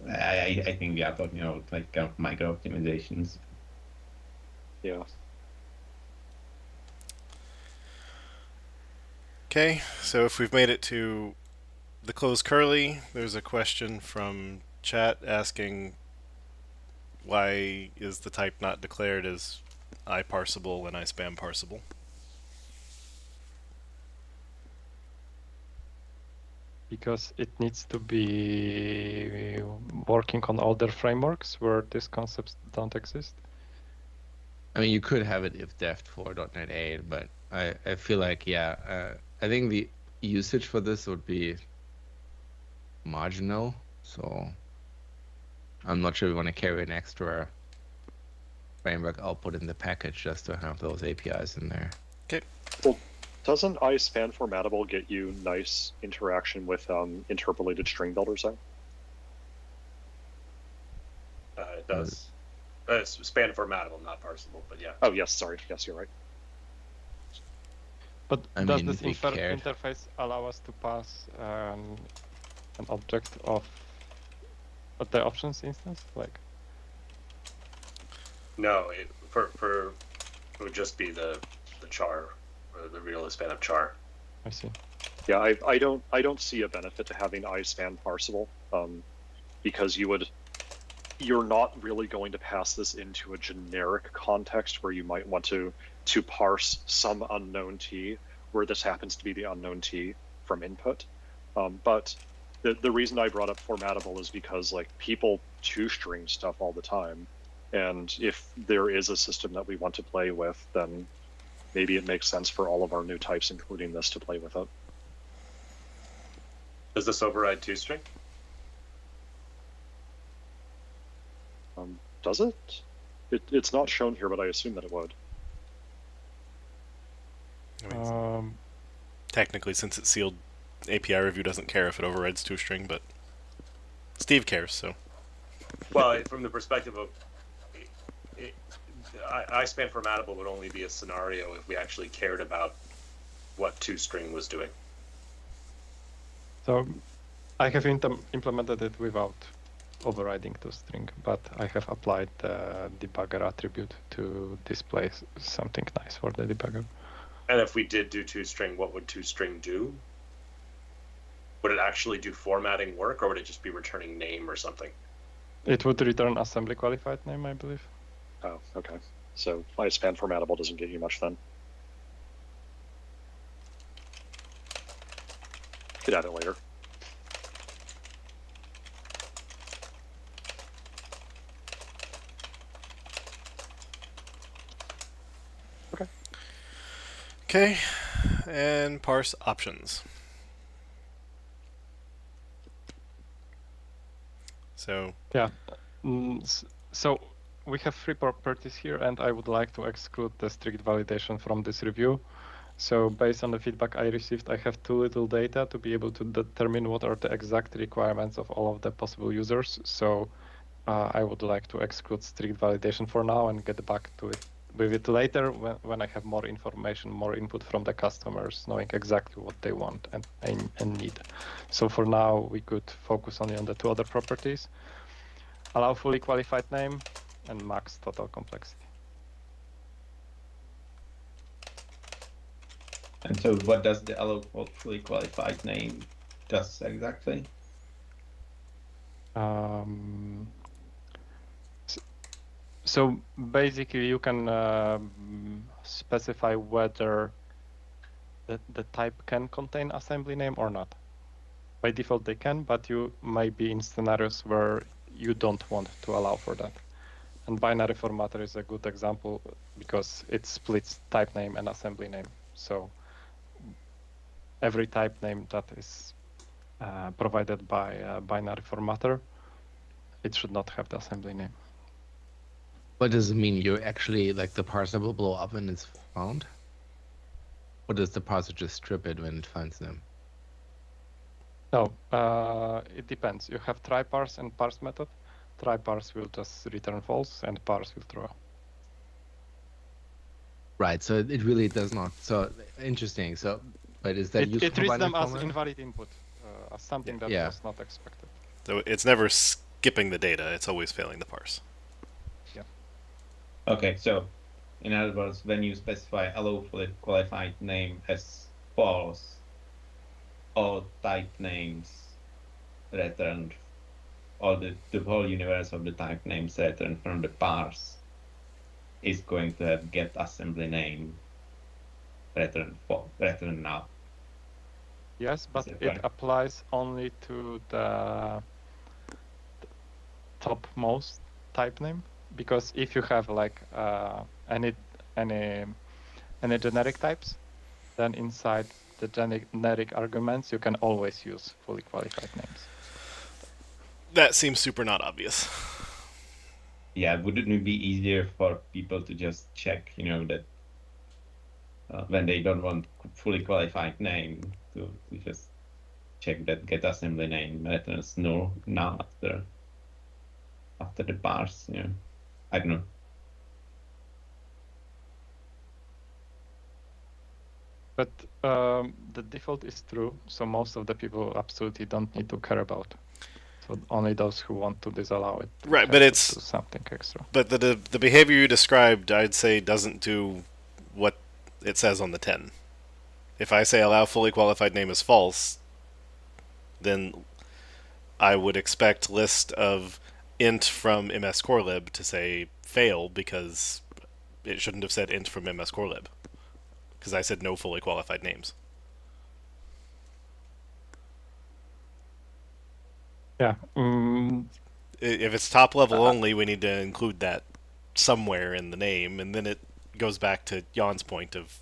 I think we are talking about like kind of micro optimizations. Yeah. Okay, so if we've made it to the closed curly, there's a question from chat asking why is the type not declared as iParsable and iSpam parsable? Because it needs to be working on older frameworks where these concepts don't exist. You could have it if deft for .NET 8, but I feel like, I think the usage for this would be marginal, so I'm not sure we want to carry an extra framework output in the package just to have those APIs in there. Okay. Well, doesn't iSpan formatable get you nice interaction with interpolated string builders though? It does. It's span formatable, not parsable, but yeah. Oh yes, sorry. Yes, you're right. But does this if they cared. interface allow us to pass an object of the options instance? Like, No, it would just be the char, or the real span of char. I see. Yeah, I don't see a benefit to having iSpan parsable, because you're not really going to pass this into a generic context where you might want to parse some unknown t, where this happens to be the unknown t from input. But The reason I brought up formatable is because like people two-string stuff all the time, and if there is a system that we want to play with, then maybe it makes sense for all of our new types, including this, to play with it. Does this override toString? Does it? It's not shown here, but I assume that it would. I mean, technically, since it's sealed, API review doesn't care if it overrides toString, but Steve cares, so. Well, from the perspective of ISPAN formatable would only be a scenario if we actually cared about what toString was doing. So I have implemented it without overriding toString, but I have applied the debugger attribute to display something nice for the debugger. And if we did do toString, what would toString do? Would it actually do formatting work, or would it just be returning name or something? It would return assembly qualified name, I believe. Oh, okay. So ISPAN formatable doesn't get you much then. Could add it later. Okay, and parse options. So yeah, so we have 3 properties here, and I would like to exclude the strict validation from this review. So based on the feedback I received, I have too little data to be able to determine what are the exact requirements of all of the possible users. So I would like to exclude strict validation for now and get back to it with it later when I have more information, more input from the customers, knowing exactly what they want and need. So for now, we could focus only on the 2 other properties: allow fully qualified name and max total complexity. And so what does the allow fully qualified name does exactly? So basically, you can specify whether the type can contain assembly name or not. By default, they can, but you might be in scenarios where you don't want to allow for that. And binary formatter is a good example because it splits type name and assembly name. So every type name that is provided by a binary formatter, it should not have the assembly name. What does it mean? You're actually, like, the parser will blow up when it's found? Or does the parser just strip it when it finds them? No, it depends. You have try parse and parse method. Try parse will just return false and parse will throw. Right, so it really does not. So interesting. So, but is that It useful? treats them as format? invalid input, as something that Yeah. was not expected. So it's never skipping the data, it's always failing the parse. Yeah. Okay, so in other words, when you specify allow fully qualified name as false, all type names returned, all the whole universe of the type names returned from the parse is going to have get assembly name return now. Yes, but it it right? applies only to the topmost type name, because if you have like any generic types, then inside the generic arguments you can always use fully qualified names. That seems super not obvious. Yeah, wouldn't it be easier for people to just check, that when they don't want fully qualified name to just check that get assembly name returns null now after the parse, I don't know. But the default is true, so most of the people absolutely don't need to care about. So only those who want to disallow it. Right, but it's do something extra. But the behavior you described, I'd say, doesn't do what it says on the 10. If I say allow fully qualified name is false, then I would expect list of int from MS Core Lib to say fail because it shouldn't have said int from MS Core Lib because I said no fully qualified names. Yeah. If it's top level only, we need to include that somewhere in the name, and then it goes back to Jan's point of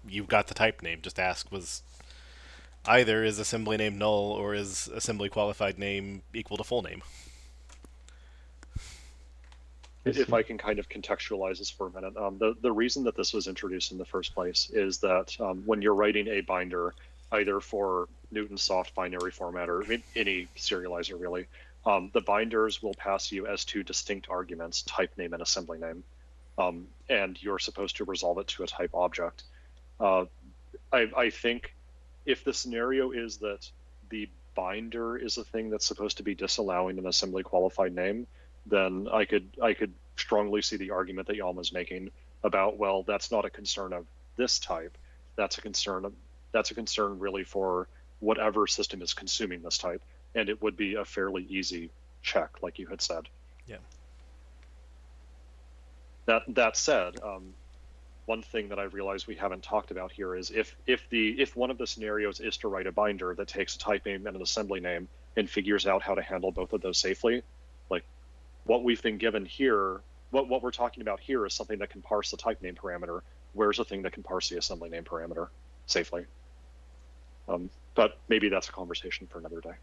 you've got the type name. Just ask was either is assembly name null or is assembly qualified name equal to full name. If I can kind of contextualize this for a minute, the reason that this was introduced in the first place is that when you're writing a binder, either for Newton's soft binary format or any serializer really, the binders will pass you as two distinct arguments, type name and assembly name, and you're supposed to resolve it to a type object. I think if the scenario is that the binder is a thing that's supposed to be disallowing an assembly qualified name, then I could strongly see the argument that Jan was making about, well, that's not a concern of this type. That's a concern really for whatever system is consuming this type, and it would be a fairly easy check, like you had said. Yeah. That said, one thing that I realize we haven't talked about here is if one of the scenarios is to write a binder that takes a type name and an assembly name and figures out how to handle both of those safely, like what we've been given here, what we're talking about here is something that can parse the type name parameter. Where's a thing that can parse the assembly name parameter safely? But maybe that's a conversation for another day.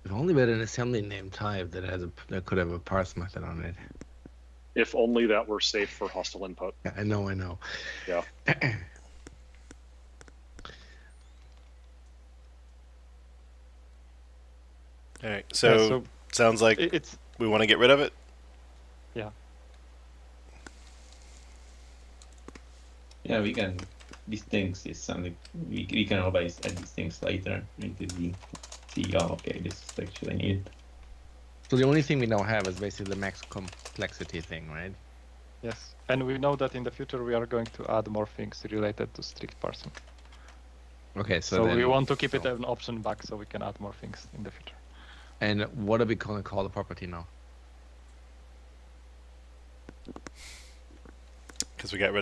If only we had an assembly name type that could have a parse method on it. If only that were safe for hostile input. Yeah, I know. Yeah. All right. So sounds like we want to get rid of it. Yeah. Yeah, we can. These things is something we can always add these things later into the see. Oh, okay, this is actually needed. So the only thing we now have is basically the max complexity thing, right? Yes, and we know that in the future we are going to add more things related to strict parsing. Okay, so we want to keep it an option back so we can add more things in the future. And what are we going to call the property now? Because we got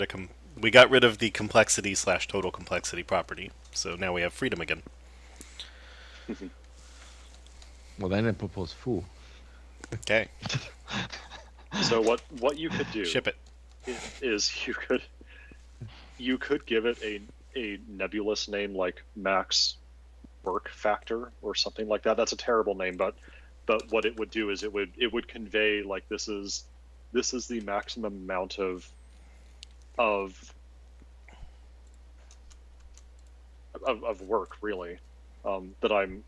rid of the complexity / total complexity property, so now we have freedom again. Well, then I propose foo. Okay. So what you could do Ship it. is you could give it a nebulous name like max work factor or something like that. That's a terrible name, but what it would do is it would convey like this is the maximum amount of work really that I'm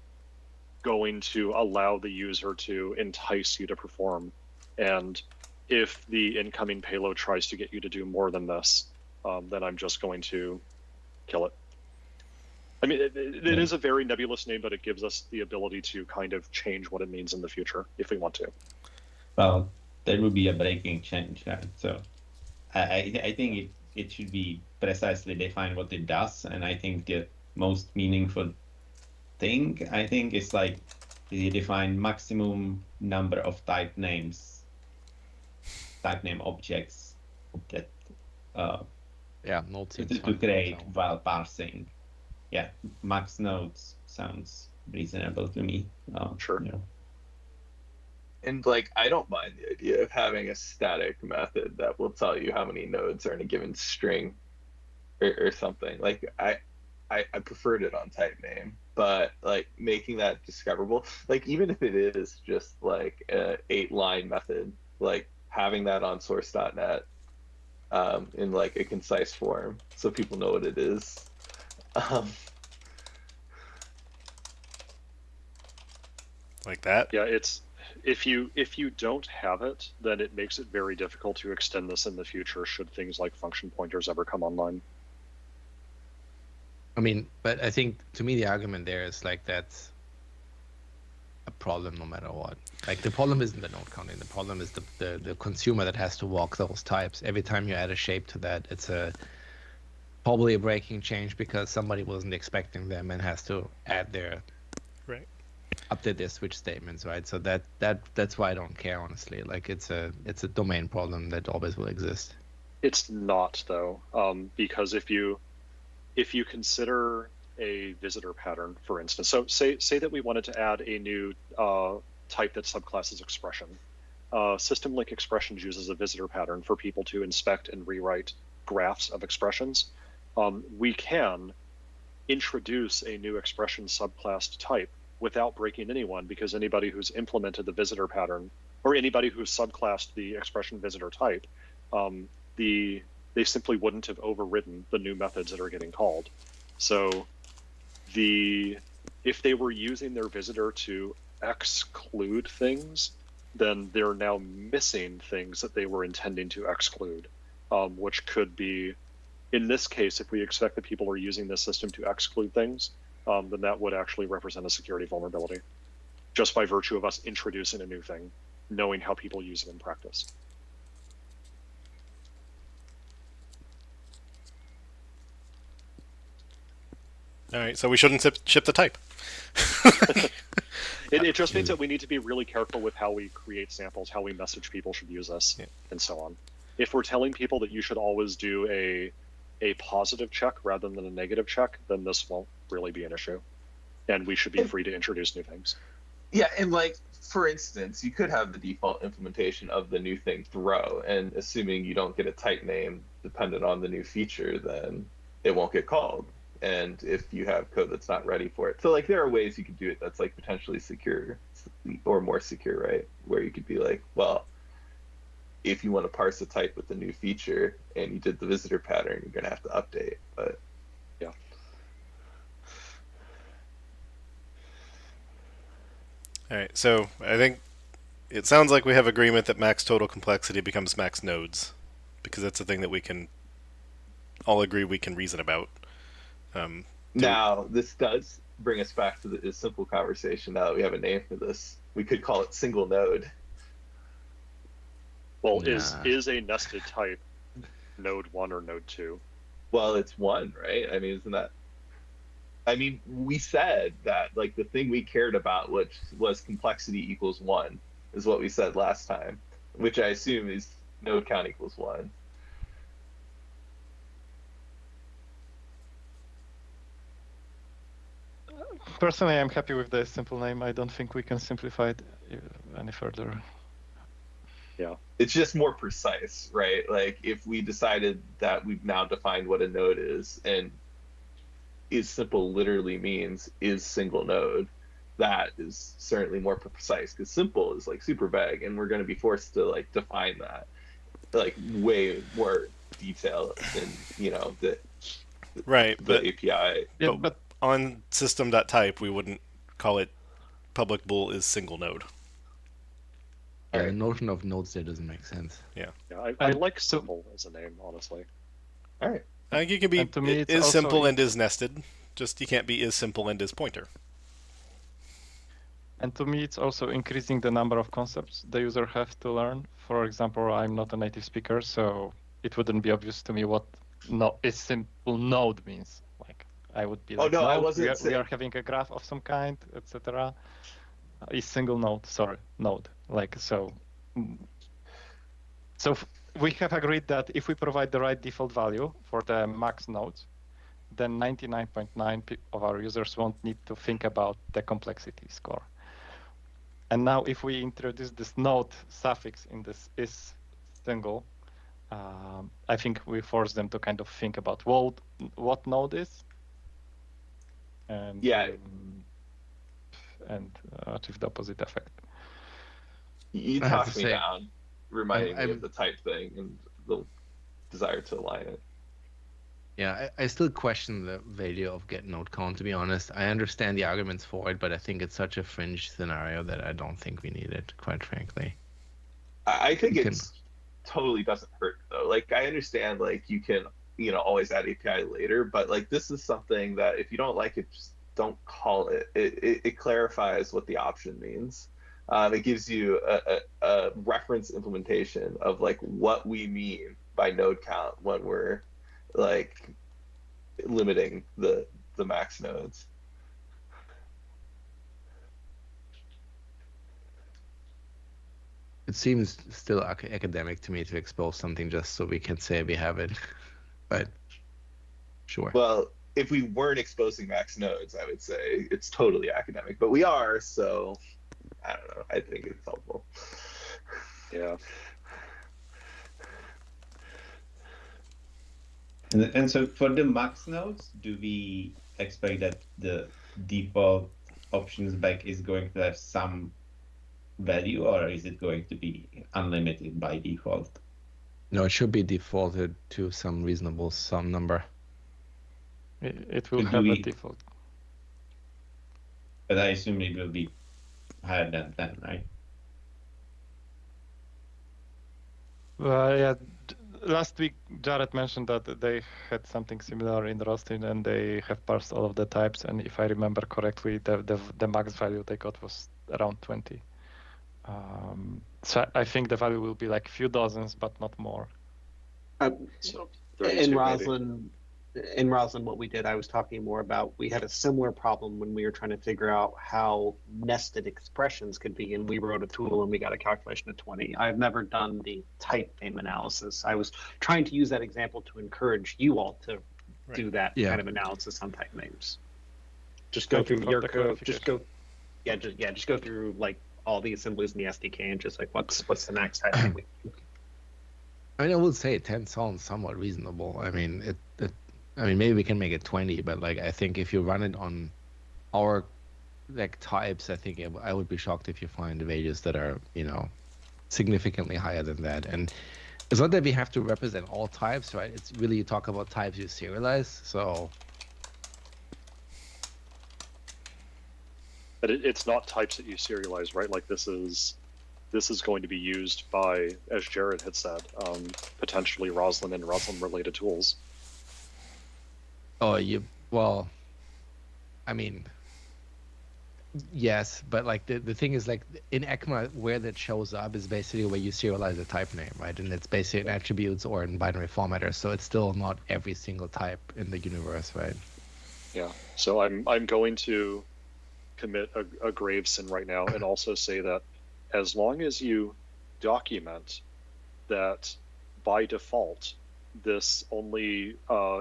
going to allow the user to entice you to perform. And if the incoming payload tries to get you to do more than this, then I'm just going to kill it. I mean, it is a very nebulous name, but it gives us the ability to kind of change what it means in the future if we want to. Well, there will be a breaking change, right? So I think it should be precisely define what it does, and I think the most meaningful thing is like you define maximum number of type name objects that nodes to create while parsing. Yeah, max nodes sounds reasonable to me. Sure. You know. And like, I don't mind the idea of having a static method that will tell you how many nodes are in a given string or something. Like I preferred it on type name, but like making that discoverable, like even if it is just like a 8-line method, like having that on source.net in like a concise form so people know what it is. Like that? Yeah, it's if you don't have it, then it makes it very difficult to extend this in the future should things like function pointers ever come online. I mean, but I think to me the argument there is like that's a problem no matter what. Like the problem isn't the node counting. The problem is the consumer that has to walk those types. Every time you add a shape to that, it's probably a breaking change because somebody wasn't expecting them and has to add their update their switch statements, right? So that's why I don't care, honestly. Like it's a domain problem that always will exist. It's not though, because if you consider a visitor pattern, for instance. So say that we wanted to add a new type that subclasses expression. System link expressions uses a visitor pattern for people to inspect and rewrite graphs of expressions. We can introduce a new expression subclass type without breaking anyone, because anybody who's implemented the visitor pattern or anybody who's subclassed the expression visitor type, they simply wouldn't have overridden the new methods that are getting called. So if they were using their visitor to exclude things, then they're now missing things that they were intending to exclude, which could be, in this case, if we expect that people are using this system to exclude things, then that would actually represent a security vulnerability, just by virtue of us introducing a new thing, knowing how people use it in practice. All right, so we shouldn't ship the type. It just means that we need to be really careful with how we create samples, how we message people should use this, and so on. If we're telling people that you should always do a positive check rather than a negative check, then this won't really be an issue. And we should be free to introduce new things. Yeah, and like, for instance, you could have the default implementation of the new thing throw, and assuming you don't get a type name dependent on the new feature, then it won't get called. And if you have code that's not ready for it. So like, there are ways you could do it that's like potentially secure or more secure, right? Where you could be like, well, if you want to parse a type with the new feature and you did the visitor pattern, you're going to have to update. But yeah. All right, so I think it sounds like we have agreement that max total complexity becomes max nodes, because that's the thing that we can all agree we can reason about. Now, this does bring us back to the simple conversation. Now that we have a name for this, we could call it single node. Well, is a nested type node 1 or node 2? Well, it's 1, right? I mean, isn't that? I mean, we said that like the thing we cared about, which was complexity equals 1, is what we said last time, which I assume is node count equals 1. Personally, I'm happy with the simple name. I don't think we can simplify it any further. Yeah. It's just more precise, right? Like if we decided that we've now defined what a node is, and is simple literally means is single node, that is certainly more precise, because simple is like super vague, and we're going to be forced to like define that like way more detail than, you know, the API. Yeah, but on system.type, we wouldn't call it public bool is single node. Yeah, the notion of nodes there doesn't make sense. Yeah, I like simple as a name, honestly. All right. I think you can be is simple and is nested. Just you can't be is simple and is pointer. And to me, it's also increasing the number of concepts the user have to learn. For example, I'm not a native speaker, so it wouldn't be obvious to me what is simple node means. Like I would be like, no, I node, wasn't. We are having a graph of some kind, etc. Is single node, sorry, node. Like so. So we have agreed that if we provide the right default value for the max nodes, then 99.9% of our users won't need to think about the complexity score. And now if we introduce this node suffix in this is single, I think we force them to kind of think about what node is. And achieve the opposite effect. You talked me down, reminding me of the type thing and the desire to align it. Yeah, I still question the value of get node count, to be honest. I understand the arguments for it, but I think it's such a fringe scenario that I don't think we need it, quite frankly. I think it's totally doesn't hurt, though. Like, I understand, like, you can, you know, always add API later, but, like, this is something that if you don't like it, just don't call it. It clarifies what the option means. It gives you a reference implementation of, like, what we mean by node count when we're like limiting the max nodes. It seems still academic to me to expose something just so we can say we have it, but sure. Well, if we weren't exposing max nodes, I would say it's totally academic, but we are, so I don't know. I think it's helpful. Yeah. And so for the max nodes, do we expect that the default options back is going to have some value, or is it going to be unlimited by default? No, it should be defaulted to some number. It will So have a default. But I assume it will be higher than 10, right? Yeah, last week Jared mentioned that they had something similar in Rostin, and they have parsed all of the types. And if I remember correctly, the max value they got was around 20. So I think the value will be like a few dozens, but not more. So In Roslyn, what we did, I was talking more about, we had a similar problem when we were trying to figure out how nested expressions could be, and we wrote a tool and we got a calculation of 20. I've never done the type name analysis. I was trying to use that example to encourage you all to do that kind of analysis on type names. Just go through your code, just go through like all the assemblies in the SDK and just like what's the next type name we I mean, I would say 10 sounds somewhat reasonable. I mean, maybe we can make it 20, but like I think if you run it on our like types, I think I would be shocked if you find values that are, you know, significantly higher than that. And it's not that we have to represent all types, right? It's really you talk about types you serialize. So, but it's not types that you serialize, right? Like this is going to be used by, as Jared had said, potentially Roslyn and Roslyn related tools. Oh, well, I mean, yes, but like the thing is like in ECMA where that shows up is basically where you serialize a type name, right? And it's basically in attributes or in binary formatter, so it's still not every single type in the universe, right? Yeah. So I'm going to commit a grave sin right now and also say that as long as you document that by default this only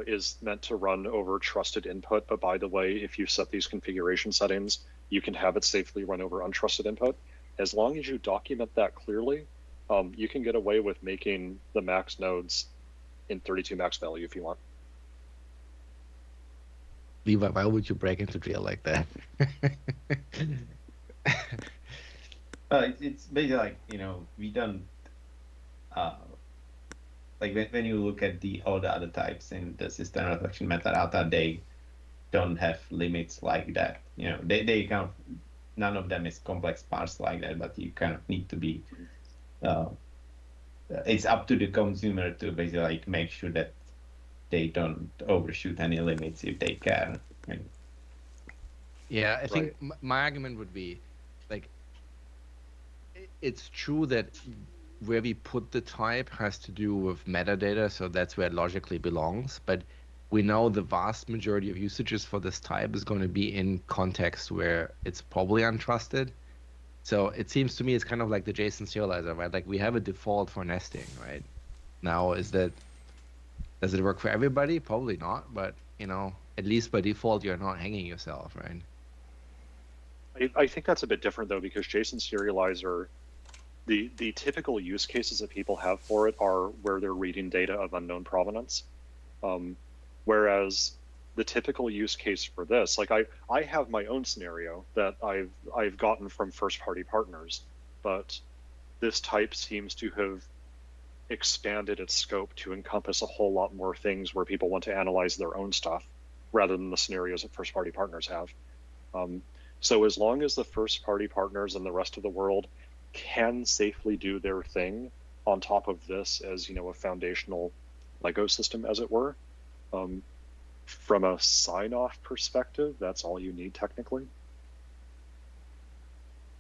is meant to run over trusted input, but by the way, if you set these configuration settings, you can have it safely run over untrusted input. As long as you document that clearly, you can get away with making the max nodes in 32 max value if you want. Levi, why would you break into jail like that? It's basically like, you know, we don't like when you look at all the other types in the system reflection metadata, they don't have limits like that. You know, they kind of, none of them is complex parse like that, but you kind of need to be it's up to the consumer to basically like make sure that they don't overshoot any limits if they can. Yeah, I think my argument would be like it's true that where we put the type has to do with metadata, so that's where it logically belongs. But we know the vast majority of usages for this type is going to be in context where it's probably untrusted. So it seems to me it's kind of like the JSON serializer, right? Like we have a default for nesting, right? Now, does it work for everybody? Probably not, but you know, at least by default, you're not hanging yourself, right? I think that's a bit different though, because JSON serializer, the typical use cases that people have for it are where they're reading data of unknown provenance. Whereas the typical use case for this, like I have my own scenario that I've gotten from first-party partners, but this type seems to have expanded its scope to encompass a whole lot more things where people want to analyze their own stuff rather than the scenarios that first-party partners have. So as long as the first-party partners and the rest of the world can safely do their thing on top of this as, you know, a foundational Lego system, as it were, from a sign-off perspective, that's all you need technically.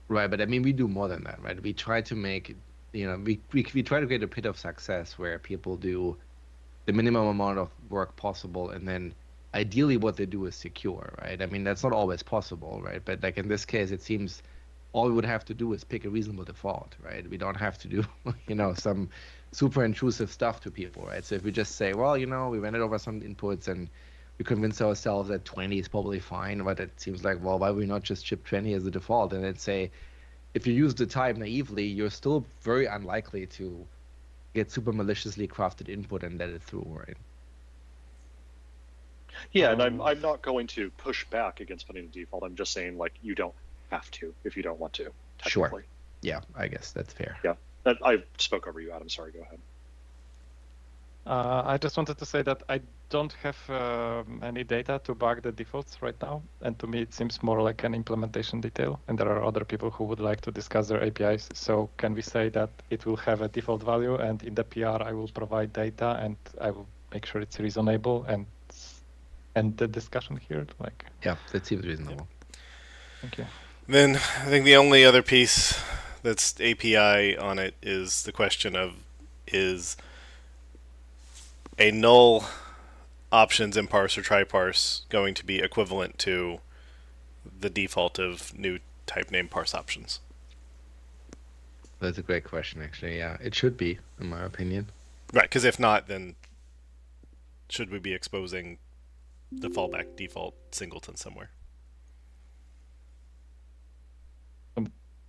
Right, but I mean, we do more than that, right? We try to make, you know, we try to get a pit of success where people do the minimum amount of work possible, and then ideally what they do is secure, right? I mean, that's not always possible, right? But like in this case, it seems all we would have to do is pick a reasonable default, right? We don't have to do, you know, some super intrusive stuff to people, right? So if we just say, well, you know, we ran it over some inputs and we convince ourselves that 20 is probably fine, but it seems like, well, why would we not just ship 20 as the default? And then say, if you use the type naively, you're still very unlikely to get super maliciously crafted input and let it through, right? Yeah, and I'm not going to push back against putting a default. I'm just saying, like, you don't have to if you don't want to. Sure. Yeah, I guess that's fair. Yeah, I spoke over you, Adam. Sorry, go ahead. I just wanted to say that I don't have any data to back the defaults right now, and to me it seems more like an implementation detail, and there are other people who would like to discuss their APIs. So can we say that it will have a default value, and in the PR I will provide data, and I will make sure it's reasonable, and end the discussion here? Like, yeah, that seems reasonable. Thank you. Then I think the only other piece that's API on it is the question of, is a null options in parse or try parse going to be equivalent to the default of new type name parse options? That's a great question, actually. Yeah, it should be, in my opinion. Right, because if not, then should we be exposing the fallback default singleton somewhere?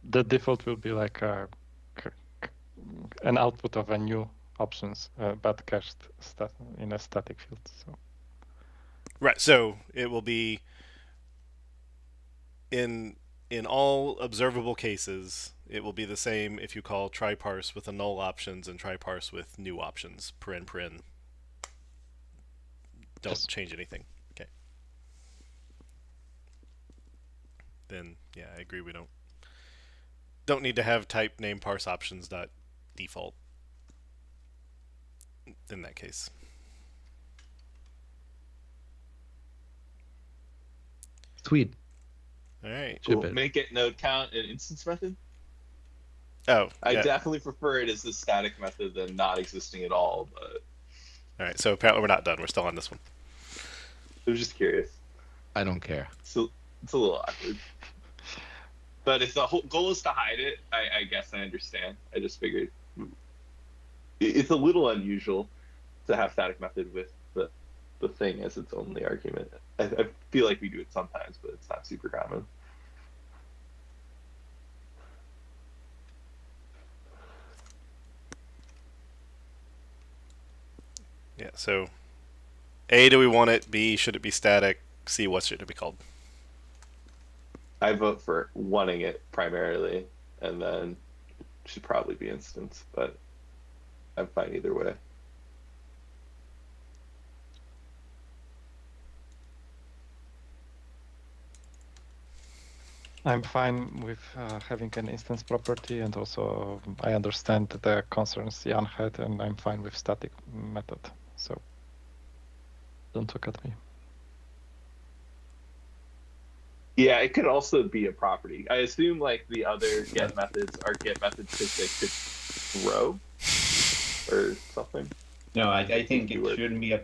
The default will be like an output of a new options, but cached in a static field. So. Right, so it will be in all observable cases, it will be the same if you call try parse with a null options and try parse with new options, paren. Don't change anything. Okay. Then yeah, I agree. We don't need to have type name parse options dot default in that case. Sweet. All right. Cool. Make it node count an instance method. Oh, I yeah. definitely prefer it as a static method than not existing at all. But all right, so apparently we're not done. We're still on this one. I was just curious. I don't care. So it's a little awkward. But if the whole goal is to hide it, I guess I understand. I just figured it's a little unusual to have static method with the thing as its only argument. I feel like we do it sometimes, but it's not super common. Yeah, so A, do we want it? B, should it be static? C, what should it be called? I vote for wanting it primarily, and then should probably be instance, but I'm fine either way. I'm fine with having an instance property, and also I understand the concerns Jan had, and I'm fine with static method. So don't look at me. Yeah, it could also be a property. I assume like the other get methods are get methods because they could grow or something. No, I think it shouldn't be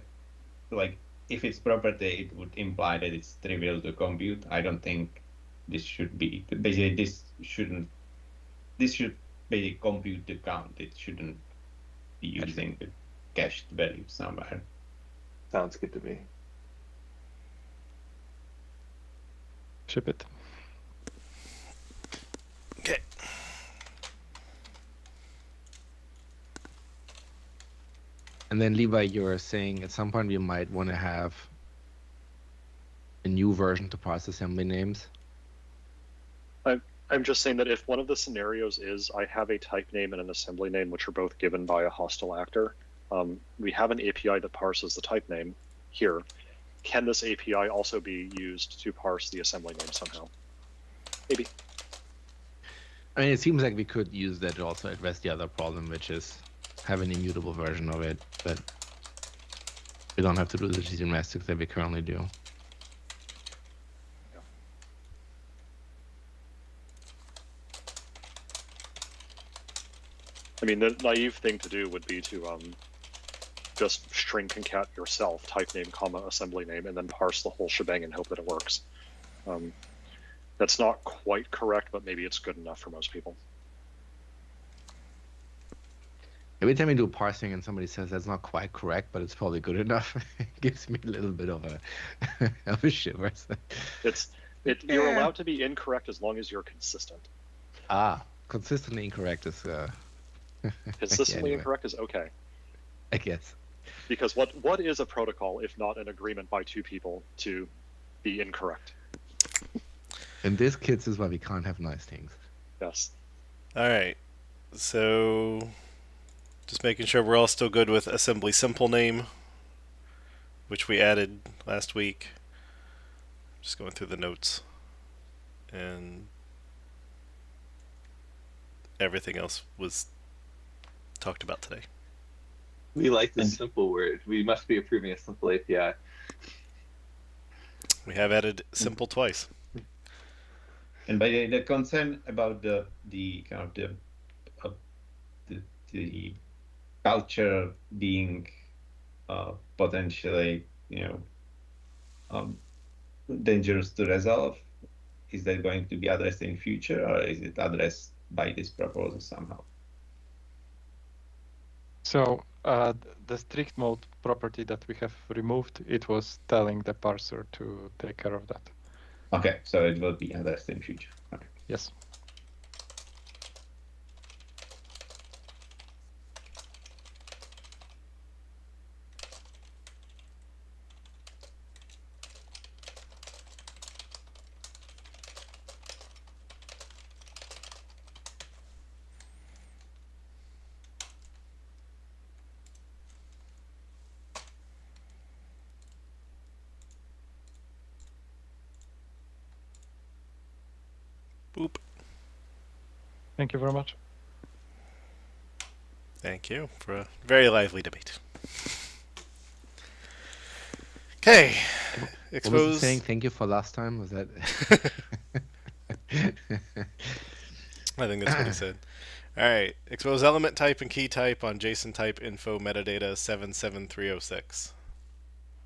like if it's property, it would imply that it's trivial to compute. I don't think this should be basically this should basically compute the count. It shouldn't be using the cached value somewhere. Sounds good to me. Ship it. Okay. And then Levi, you're saying at some point we might want to have a new version to parse assembly names. I'm just saying that if one of the scenarios is I have a type name and an assembly name, which are both given by a hostile actor, we have an API that parses the type name here. Can this API also be used to parse the assembly name somehow? Maybe. I mean, it seems like we could use that to also address the other problem, which is have an immutable version of it, but we don't have to do the gymnastics that we currently do. I mean, the naive thing to do would be to just string concat yourself, type name, comma, assembly name, and then parse the whole shebang and hope that it works. That's not quite correct, but maybe it's good enough for most people. Every time we do parsing and somebody says that's not quite correct, but it's probably good enough, it gives me a little bit of a of a shiver. You're allowed to be incorrect as long as you're consistent. Consistently incorrect is Consistently anyway. incorrect is okay. I guess. Because what is a protocol if not an agreement by two people to be incorrect? And this, kids, is why we can't have nice things. Yes. All right. So, just making sure we're all still good with assembly simple name, which we added last week. Just going through the notes. And everything else was talked about today. We like the simple word. We must be approving a simple API. We have added simple twice. And by the concern about the kind of the culture being potentially dangerous to resolve, is that going to be addressed in future, or is it addressed by this proposal somehow? So the strict mode property that we have removed, it was telling the parser to take care of that. Okay, so it will be addressed in future. Okay. Yes. Boop. Thank you very much. Thank you for a very lively debate. Okay. What was Expose. it saying? Thank you for last time. Was that? I think that's what he said. All right. Expose element type and key type on JSON type info metadata 77306.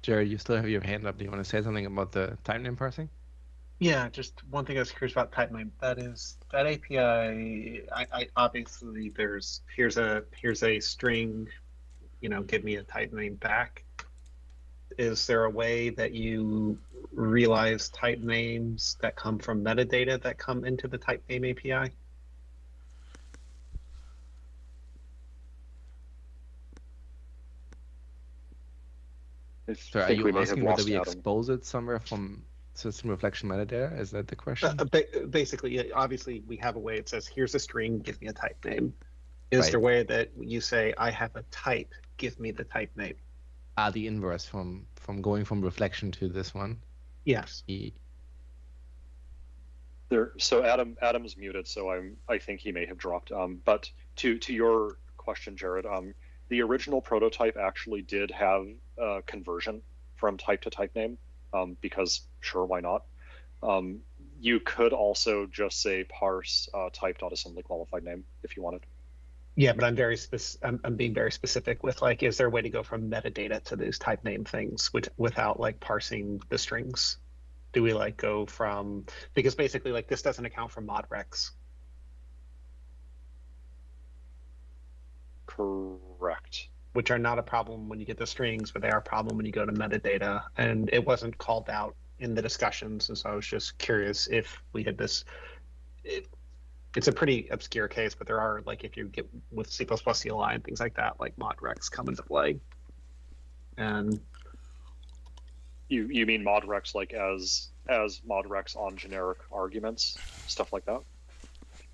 Jared, you still have your hand up. Do you want to say something about the type name parsing? Yeah, just one thing I was curious about type name. That is that API. I obviously here's a string, give me a type name back. Is there a way that you realize type names that come from metadata that come into the type name API? So are you asking whether we expose it somewhere from system reflection metadata? Is that the question? Basically, obviously, we have a way. It says, here's a string, give me a type name. Is Right. there a way that you say, I have a type, give me the type name? The inverse from going from reflection to this one. Yes. So Adam's muted, so I think he may have dropped. But to your question, Jared, the original prototype actually did have conversion from type to type name, because sure, why not? You could also just say parse type.assembly qualified name if you wanted. Yeah, but I'm being very specific with is there a way to go from metadata to these type name things without parsing the strings? Do we go from, because basically this doesn't account for modrecs. Correct. Which are not a problem when you get the strings, but they are a problem when you go to metadata. And it wasn't called out in the discussions, and so I was just curious if we had this. It's a pretty obscure case, but there are if you get with C++ CLI and things like that, modrecs come into play. And you mean modrecs as modrecs on generic arguments, stuff like that?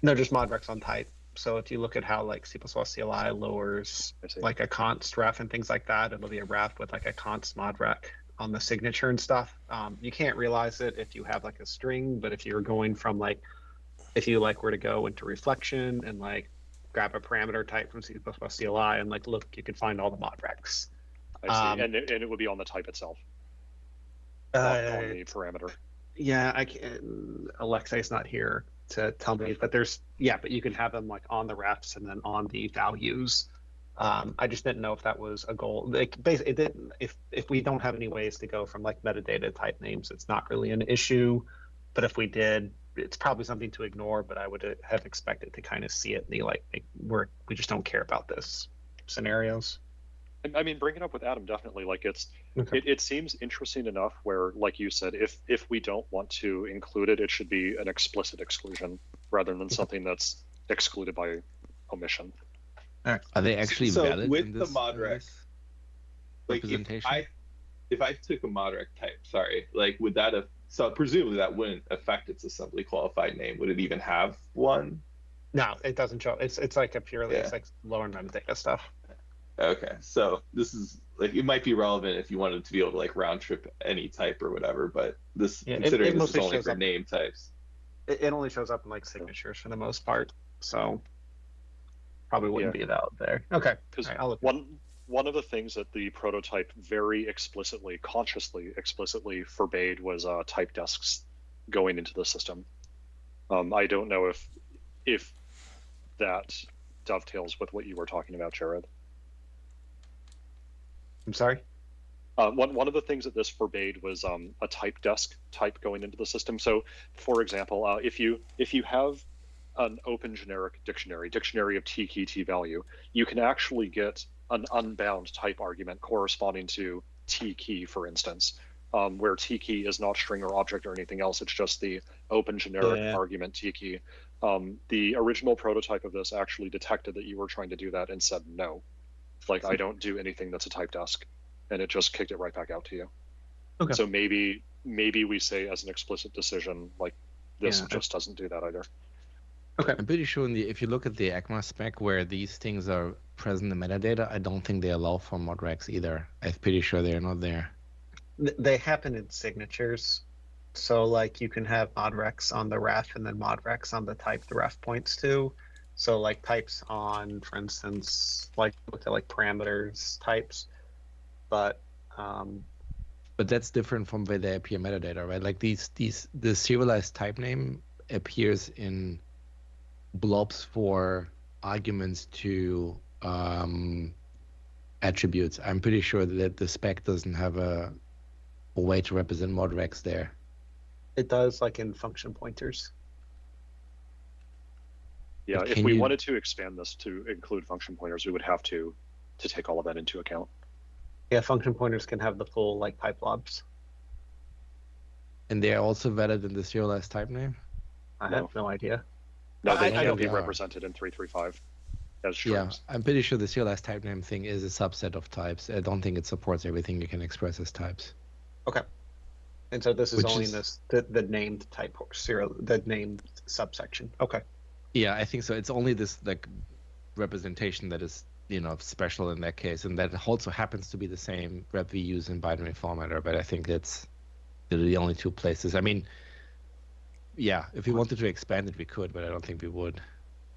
No, just modrecs on type. So if you look at how C++ CLI lowers a const ref and things like that, it'll be a ref with a const modrec on the signature and stuff. You can't realize it if you have a string, but if you're going from if you were to go into reflection and grab a parameter type from C++ CLI and look, you could find all the modrecs. I see, and it would be on the type itself, not on the parameter. Yeah, I can. Alexei's not here to tell me, but but you can have them on the refs and then on the values. I just didn't know if that was a goal. Basically, it didn't. If we don't have any ways to go from metadata type names, it's not really an issue. But if we did, it's probably something to ignore. But I would have expected to kind of see it and be we just don't care about this. scenarios. I mean, bring it up with Adam, definitely. Like Okay. it seems interesting enough where, like you said, if we don't want to include it, it should be an explicit exclusion rather than something that's excluded by omission. Are they actually So valid with in the this, modrec, like representation? if I took a modrec type, sorry, like would that have, so presumably that wouldn't affect its assembly qualified name. Would it even have one? No, it doesn't show. It's like a purely Yeah. it's like lower metadata stuff. Okay, so this is like, it might be relevant if you wanted to be able to like round trip any type or whatever, but this, Yeah, considering it this is mostly only shows for up. name types. It only shows up in like signatures for the most part, so probably wouldn't be valid there. Okay, Because I'll look. one of the things that the prototype very explicitly, consciously explicitly forbade was type desks going into the system. I don't know if that dovetails with what you were talking about, Jared. I'm sorry. One of the things that this forbade was a type desk type going into the system. So, for example, if you have an open generic dictionary of t key t value, you can actually get an unbound type argument corresponding to t key, for instance, where t key is not string or object or anything else. It's just the open generic argument t key. The original prototype of this actually detected that you were trying to do that and said no. Like, I don't do anything that's a type desk, and it just kicked it right back out to you. Okay. So maybe we say as an explicit decision, like, this Yeah. just doesn't do that either. Okay. I'm pretty sure if you look at the ECMA spec where these things are present in metadata, I don't think they allow for modrecs either. I'm pretty sure they're not there. They happen in signatures, so like you can have modrecs on the ref and then modrecs on the type the ref points to. So like types on, for instance, like look at like parameters types, but that's different from where they appear metadata, right? Like the serialized type name appears in blobs for arguments to attributes. I'm pretty sure that the spec doesn't have a way to represent modrecs there. it does like in function pointers. Yeah, But if can we you- wanted to expand this to include function pointers, we would have to take all of that into account. Yeah, function pointers can have the full like pipe blobs. And they're also valid in the serialized type name? I No. have no idea. No, they I can't don't be think they are. represented in 335 as Yeah, strings. I'm pretty sure the serialized type name thing is a subset of types. I don't think it supports everything you can express as types. Okay. And so this is Which only is- in this the named type or serial the named subsection. Okay. Yeah, I think so. It's only this like representation that is, special in that case, and that also happens to be the same rep we use in binary formatter. But I think it's the only two places. I mean, yeah, if we wanted to expand it, we could, but I don't think we would.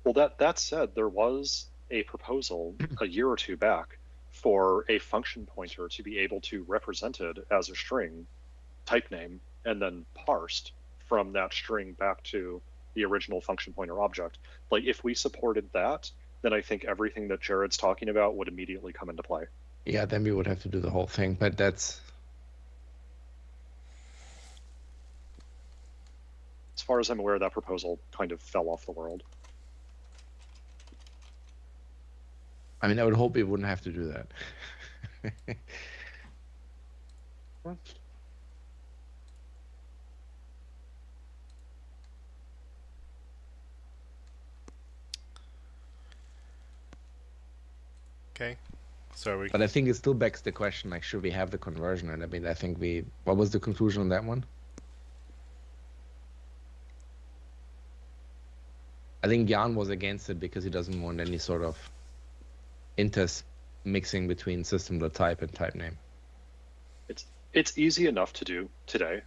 Well, that said, there was a proposal a year or two back for a function pointer to be able to represent it as a string type name and then parsed from that string back to the original function pointer object. Like, if we supported that, then I think everything that Jared's talking about would immediately come into play. Yeah, then we would have to do the whole thing, but that's As far as I'm aware, that proposal kind of fell off the world. I mean, I would hope we wouldn't have to do that. Okay. So we But I think it still begs the question, like, should we have the conversion? And I mean, I think what was the conclusion on that one? I think Jan was against it because he doesn't want any sort of mixing between system.type and type name. It's easy enough to do today.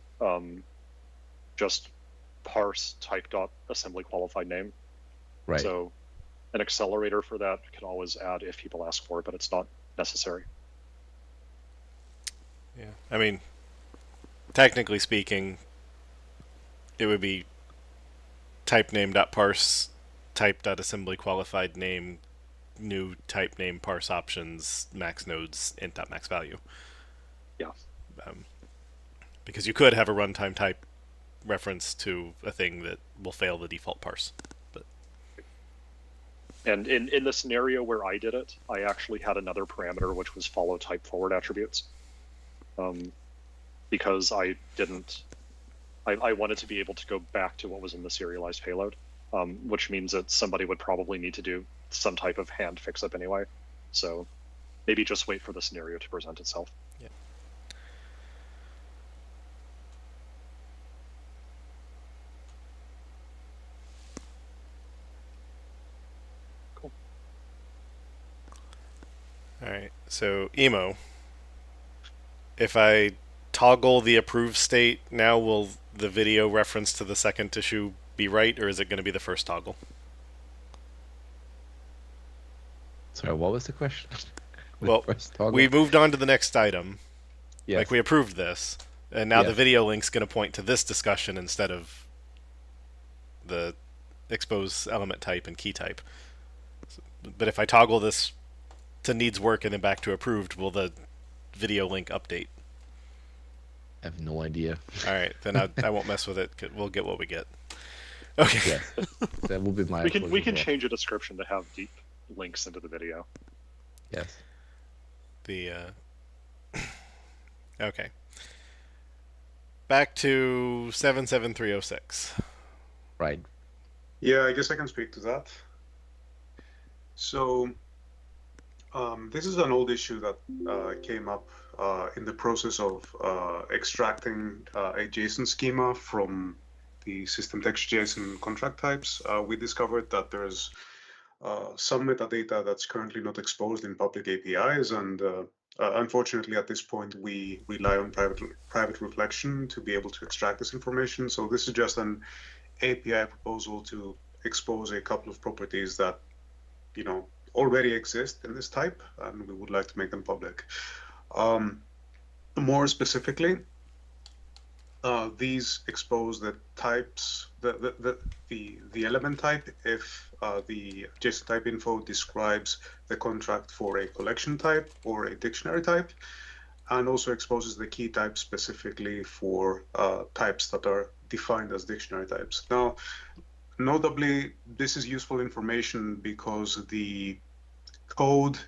Just parse type.assembly qualified name. Right. So an accelerator for that can always add if people ask for it, but it's not necessary. Yeah, I mean, technically speaking, it would be type name.parse type.assembly qualified name new type name parse options max nodes int.max value. Yeah. Because you could have a runtime type reference to a thing that will fail the default parse. But And in the scenario where I did it, I actually had another parameter which was follow type forward attributes, because I wanted to be able to go back to what was in the serialized payload, which means that somebody would probably need to do some type of hand fix up anyway. So maybe just wait for the scenario to present itself. Yeah. Cool. All right. So emo. If I toggle the approved state now, will the video reference to the second issue be right, or is it going to be the first toggle? Sorry, what was the question? Well, we moved on to the next item. Yes. Like we approved this, and now the Yes. video link's going to point to this discussion instead of the expose element type and key type. But if I toggle this to needs work and then back to approved, will the video link update? I have no idea. All right, then I won't mess with it. We'll get what we get. Okay. Yes, that will be my. We can approach as well. change a description to have deep links into the video. Yes. Okay. Back to 77306. Right. Yeah, I guess I can speak to that. So this is an old issue that came up in the process of extracting a JSON schema from the system text JSON contract types. We discovered that there's some metadata that's currently not exposed in public APIs, and unfortunately at this point we rely on private reflection to be able to extract this information. So this is just an API proposal to expose a couple of properties that already exist in this type, and we would like to make them public. More specifically, these expose the types, the element type if the JSON type info describes the contract for a collection type or a dictionary type, and also exposes the key type specifically for types that are defined as dictionary types. Now, notably, this is useful information because the code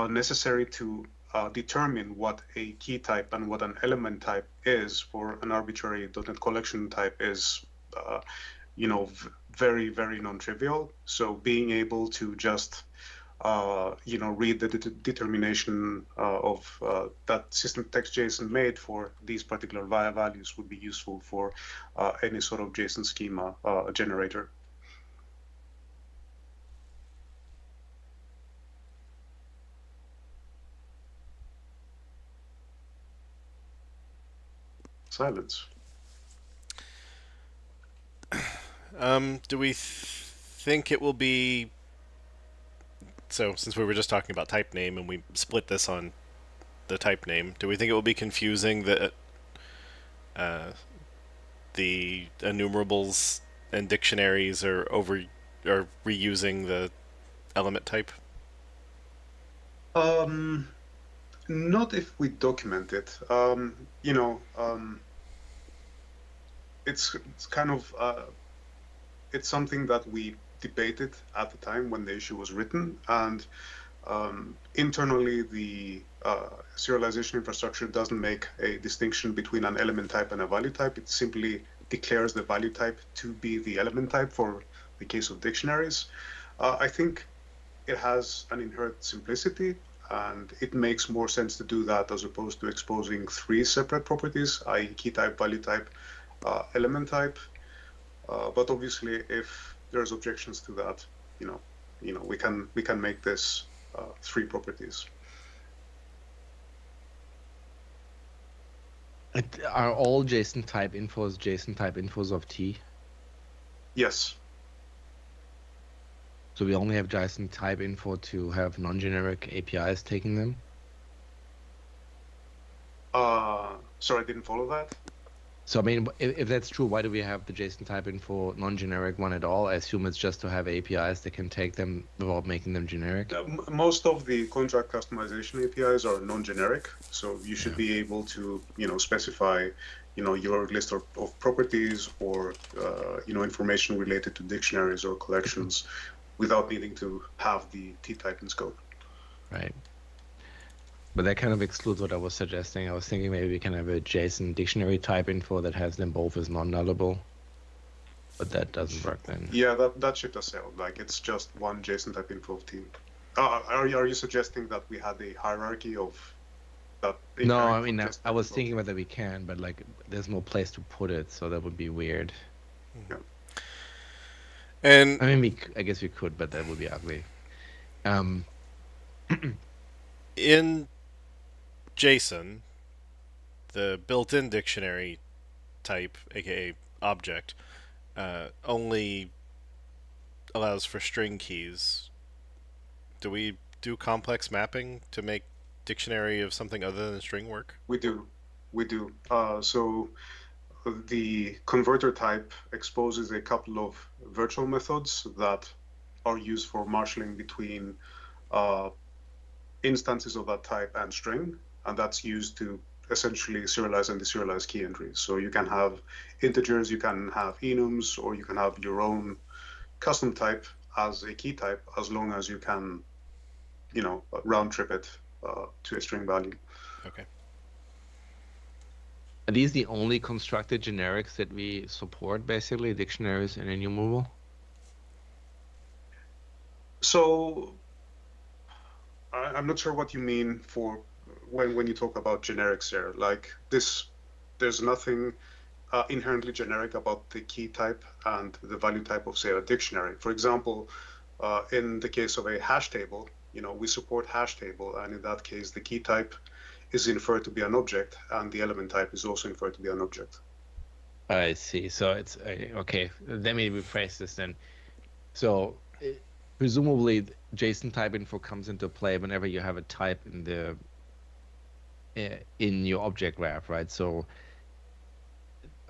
necessary to determine what a key type and what an element type is for an arbitrary .NET collection type is, very, very non-trivial. So being able to just, read the determination of that system text JSON made for these particular values would be useful for any sort of JSON schema generator. Silence. Do we think it will be... So, since we were just talking about type name and we split this on the type name, do we think it will be confusing that the enumerables and dictionaries are reusing the element type? Not if we document it. It's kind of it's something that we debated at the time when the issue was written, and internally the serialization infrastructure doesn't make a distinction between an element type and a value type. It simply declares the value type to be the element type for the case of dictionaries. I think it has an inherent simplicity, and it makes more sense to do that as opposed to exposing three separate properties, i.e. key type, value type, element type. But obviously, if there's objections to that, we can make this three properties. Are all JSON type infos of T? Yes. So we only have JSON type info to have non-generic APIs taking them? Sorry, I didn't follow that. So I mean, if that's true, why do we have the JSON type info non-generic one at all? I assume it's just to have APIs that can take them without making them generic. Most of the contract customization APIs are non-generic, so you should be able to, specify, your list of properties or, information related to dictionaries or collections without needing to have the T-type in scope. Right. But that kind of excludes what I was suggesting. I was thinking maybe we can have a JSON dictionary type info that has them both as non-nullable. But that doesn't work then. Yeah, that ship has sailed. Like, it's just one JSON type info of T. Are you suggesting that we had a hierarchy of that? No, I mean, I was thinking whether we can, but like, there's no place to put it, so that would be weird. Yeah. And I mean, I guess we could, but that would be ugly. In JSON, the built-in dictionary type, aka object, only allows for string keys. Do we do complex mapping to make dictionary of something other than string work? We do. So the converter type exposes a couple of virtual methods that are used for marshalling between instances of that type and string, and that's used to essentially serialize and deserialize key entries. So you can have integers, you can have enums, or you can have your own custom type as a key type, as long as you can, round trip it to a string value. Okay. Are these the only constructed generics that we support, basically, dictionaries and enumerable? So I'm not sure what you mean for when you talk about generics there. Like this, there's nothing inherently generic about the key type and the value type of, say, a dictionary. For example, in the case of a hash table, we support hash table, and in that case, the key type is inferred to be an object, and the element type is also inferred to be an object. I see. So it's okay. Let me rephrase this then. So presumably, JSON type info comes into play whenever you have a type in your object graph, right? So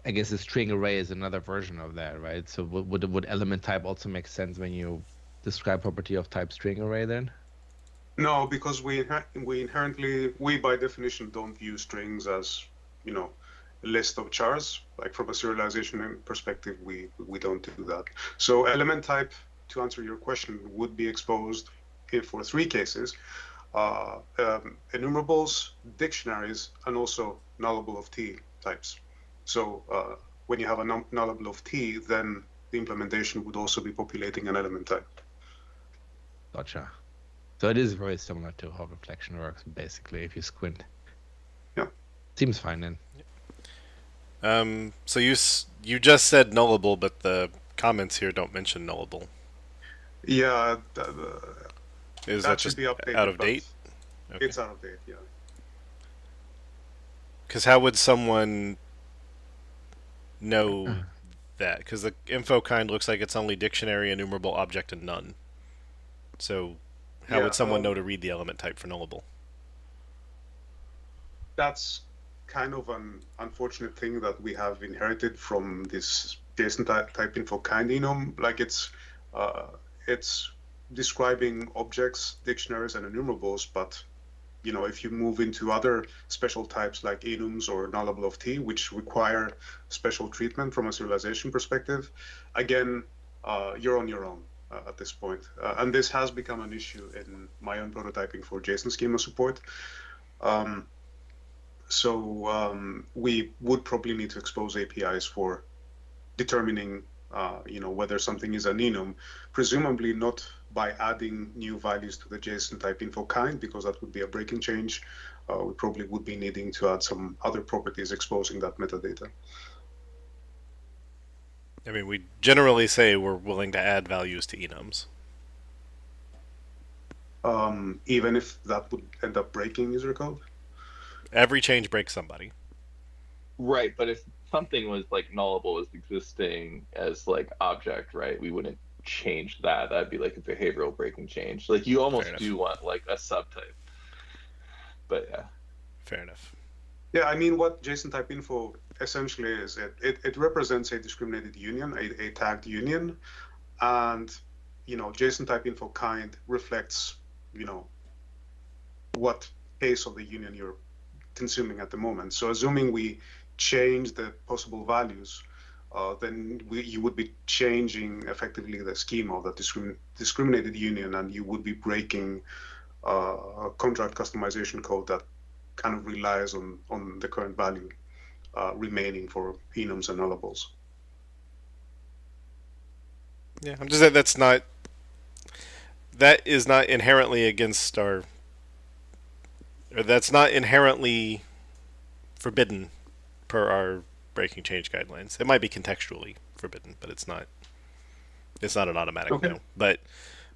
I guess a string array is another version of that, right? So would element type also make sense when you describe property of type string array then? No, because we by definition don't view strings as, a list of chars. Like from a serialization perspective, we don't do that. So element type, to answer your question, would be exposed for three cases: enumerables, dictionaries, and also nullable of T types. So when you have a nullable of T, then the implementation would also be populating an element type. Gotcha. So it is very similar to how reflection works, basically, if you squint. Yeah. Seems fine then. So you just said nullable, but the comments here don't mention nullable. Yeah. Is that should just be updated, out of date? Okay. It's out of date, yeah. Because how would someone know that? Because the info kind looks like it's only dictionary, enumerable, object, and none. So how would someone know to read the element type for nullable? That's kind of an unfortunate thing that we have inherited from this JSON type info kind enum. Like it's describing objects, dictionaries, and enumerables, but if you move into other special types like enums or nullable of T, which require special treatment from a serialization perspective, again, you're on your own at this point. And this has become an issue in my own prototyping for JSON schema support. So we would probably need to expose APIs for determining whether something is an enum, presumably not by adding new values to the JSON type info kind, because that would be a breaking change. We probably would be needing to add some other properties exposing that metadata. I mean, we generally say we're willing to add values to enums. Even if that would end up breaking user code? Every change breaks somebody. Right, but if something was like nullable as existing as like object, right, we wouldn't change that. That'd be like a behavioral breaking change. Like you almost do want like a subtype. But yeah. Fair enough. Yeah, I mean, what JSON type info essentially is, it represents a discriminated union, a tagged union, and JSON type info kind reflects what case of the union you're consuming at the moment. So assuming we change the possible values then you would be changing effectively the schema of that discriminated union, and you would be breaking contract customization code that kind of relies on the current value remaining for enums and nullables. Yeah, I'm just that is not inherently against our, or that's not inherently forbidden per our breaking change guidelines. It might be contextually forbidden, but it's not. It's not an automatic no. But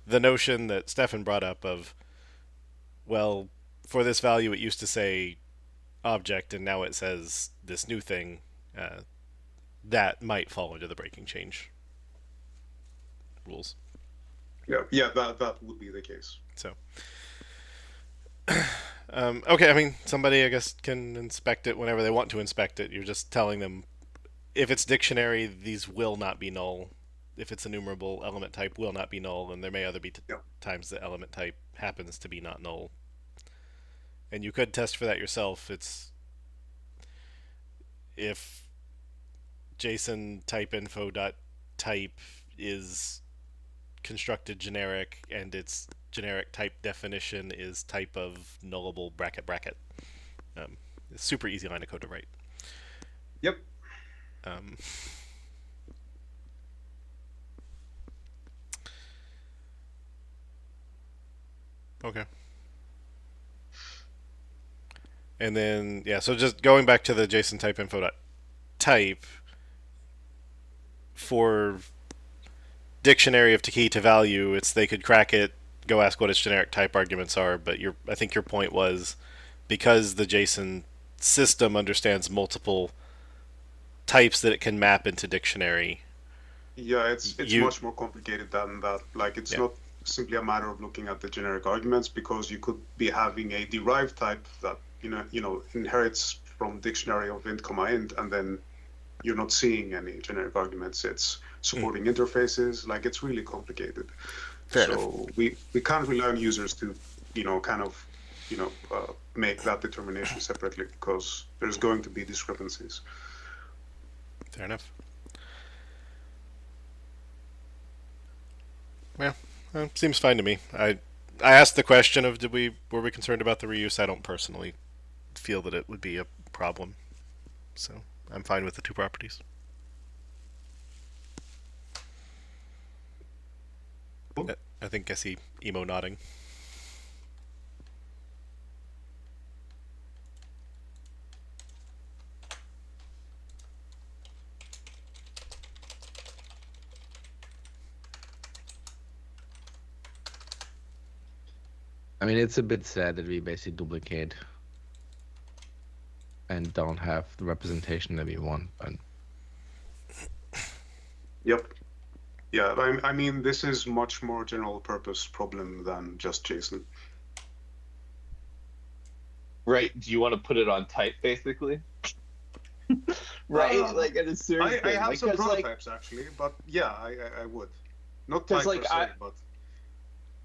the notion that Stefan brought up of, well, for this value it used to say object and now it says this new thing, that might fall into the breaking change rules. Yeah, that would be the case. So, okay, I mean, somebody, I guess, can inspect it whenever they want to inspect it. You're just telling them, if it's dictionary, these will not be null. If it's enumerable, element type will not be null, and there may other be times the element type happens to be not null. And you could test for that yourself. It's if JSON type info dot type is constructed generic and its generic type definition is type of nullable bracket bracket. It's super easy line of code to write. Yep. Okay. And then, yeah, so just going back to the JSON type info dot type, for dictionary of to key to value, it's they could crack it, go ask what its generic type arguments are, but I think your point was, because the JSON system understands multiple types that it can map into dictionary. Yeah, it's much more complicated than that. Like, it's not simply a matter of looking at the generic arguments, because you could be having a derived type that you know inherits from dictionary of int, int, and then you're not seeing any generic arguments. It's supporting interfaces. Like, it's really complicated. Fair so enough. we can't rely on users to make that determination separately, because there's going to be discrepancies. Fair enough. Well, seems fine to me. I asked the question of were we concerned about the reuse? I don't personally feel that it would be a problem, so I'm fine with the two properties. Cool. I think I see Emo nodding. I mean, it's a bit sad that we basically duplicate and don't have the representation that we want. But Yep. Yeah, I mean, this is much more general purpose problem than just JSON. Right? Do you want to put it on type, basically? Right? Like, at a certain I have like, some prototypes, actually, but yeah, I would. Not type like, per se, but...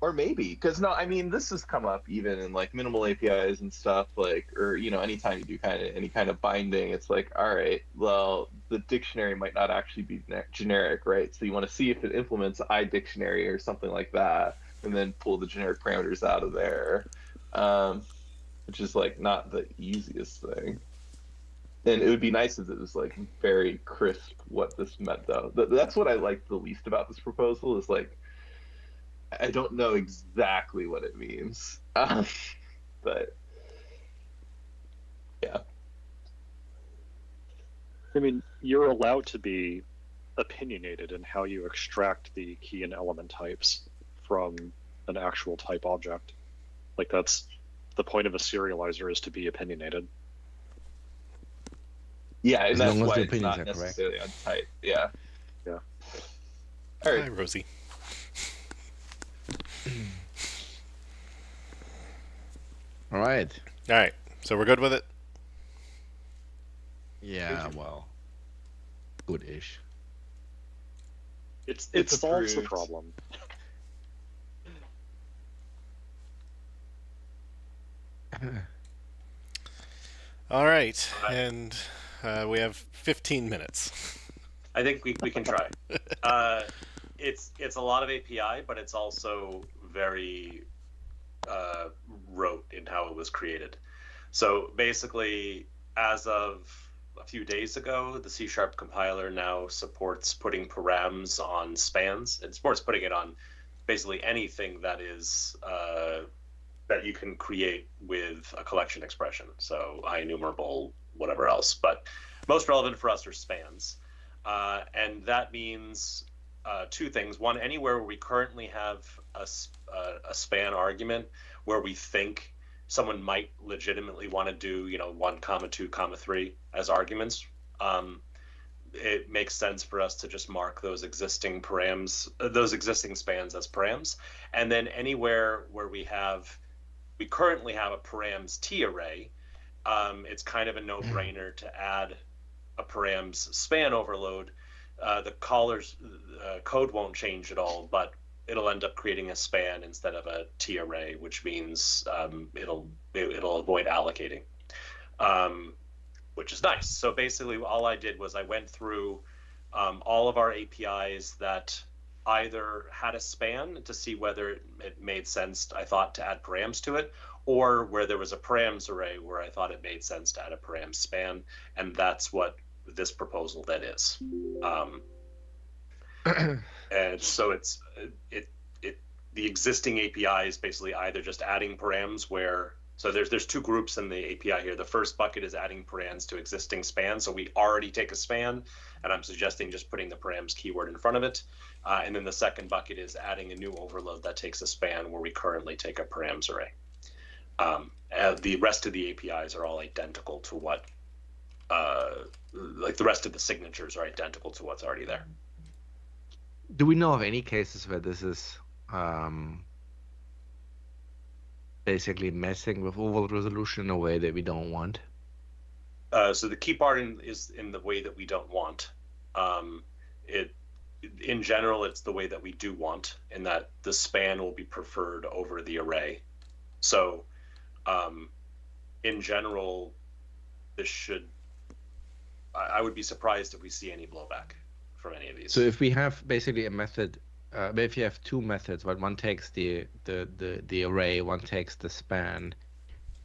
Or maybe, because no, I mean, this has come up even in like minimal APIs and stuff, like, or anytime you do any kind of binding, it's like, all right, well, the dictionary might not actually be generic, right? So you want to see if it implements iDictionary or something like that, and then pull the generic parameters out of there, which is like not the easiest thing. And it would be nice if it was like very crisp what this meant, though. That's what I like the least about this proposal, is like, I don't know exactly what it means, but yeah. I mean, you're allowed to be opinionated in how you extract the key and element types from an actual type object. Like, that's the point of a serializer, is to be opinionated. Yeah, and as that's long as why the it's opinions not are correct. necessarily on type. Yeah. Yeah. All right. Hi, Rosie. all right. All right, so we're good with it? Yeah. Well, good-ish. It It's solves the approved. problem. All right, and we have 15 minutes. I think we can try. It's a lot of API, but it's also very rote in how it was created. So basically, as of a few days ago, the C# compiler now supports putting params on spans. It supports putting it on basically anything that is that you can create with a collection expression. So IEnumerable, whatever else. But most relevant for us are spans. And that means two things. One, anywhere where we currently have a span argument where we think someone might legitimately want to do, 1, 2, 3 as arguments, it makes sense for us to just mark those existing params, those existing spans as params. And then anywhere where we currently have a params T array, it's kind of a no-brainer to add a params span overload. The caller's code won't change at all, but it'll end up creating a span instead of a T array, which means it'll avoid allocating, which is nice. So basically, all I did was I went through all of our APIs that either had a span to see whether it made sense, I thought, to add params to it, or where there was a params array where I thought it made sense to add a params span, and that's what this proposal then is. And so the existing API is basically either just adding params where, so there's two groups in the API here. The first bucket is adding params to existing spans. So we already take a span, and I'm suggesting just putting the params keyword in front of it. And then the second bucket is adding a new overload that takes a span where we currently take a params array. The rest of the APIs are all identical to what, like the rest of the signatures are identical to what's already there. Do we know of any cases where this is basically messing with overload resolution in a way that we don't want? So the key part is in the way that we don't want. In general, it's the way that we do want, in that the span will be preferred over the array. So in general, this should, I would be surprised if we see any blowback from any of these. So if we have basically a method, if you have two methods, but one takes the array, one takes the span,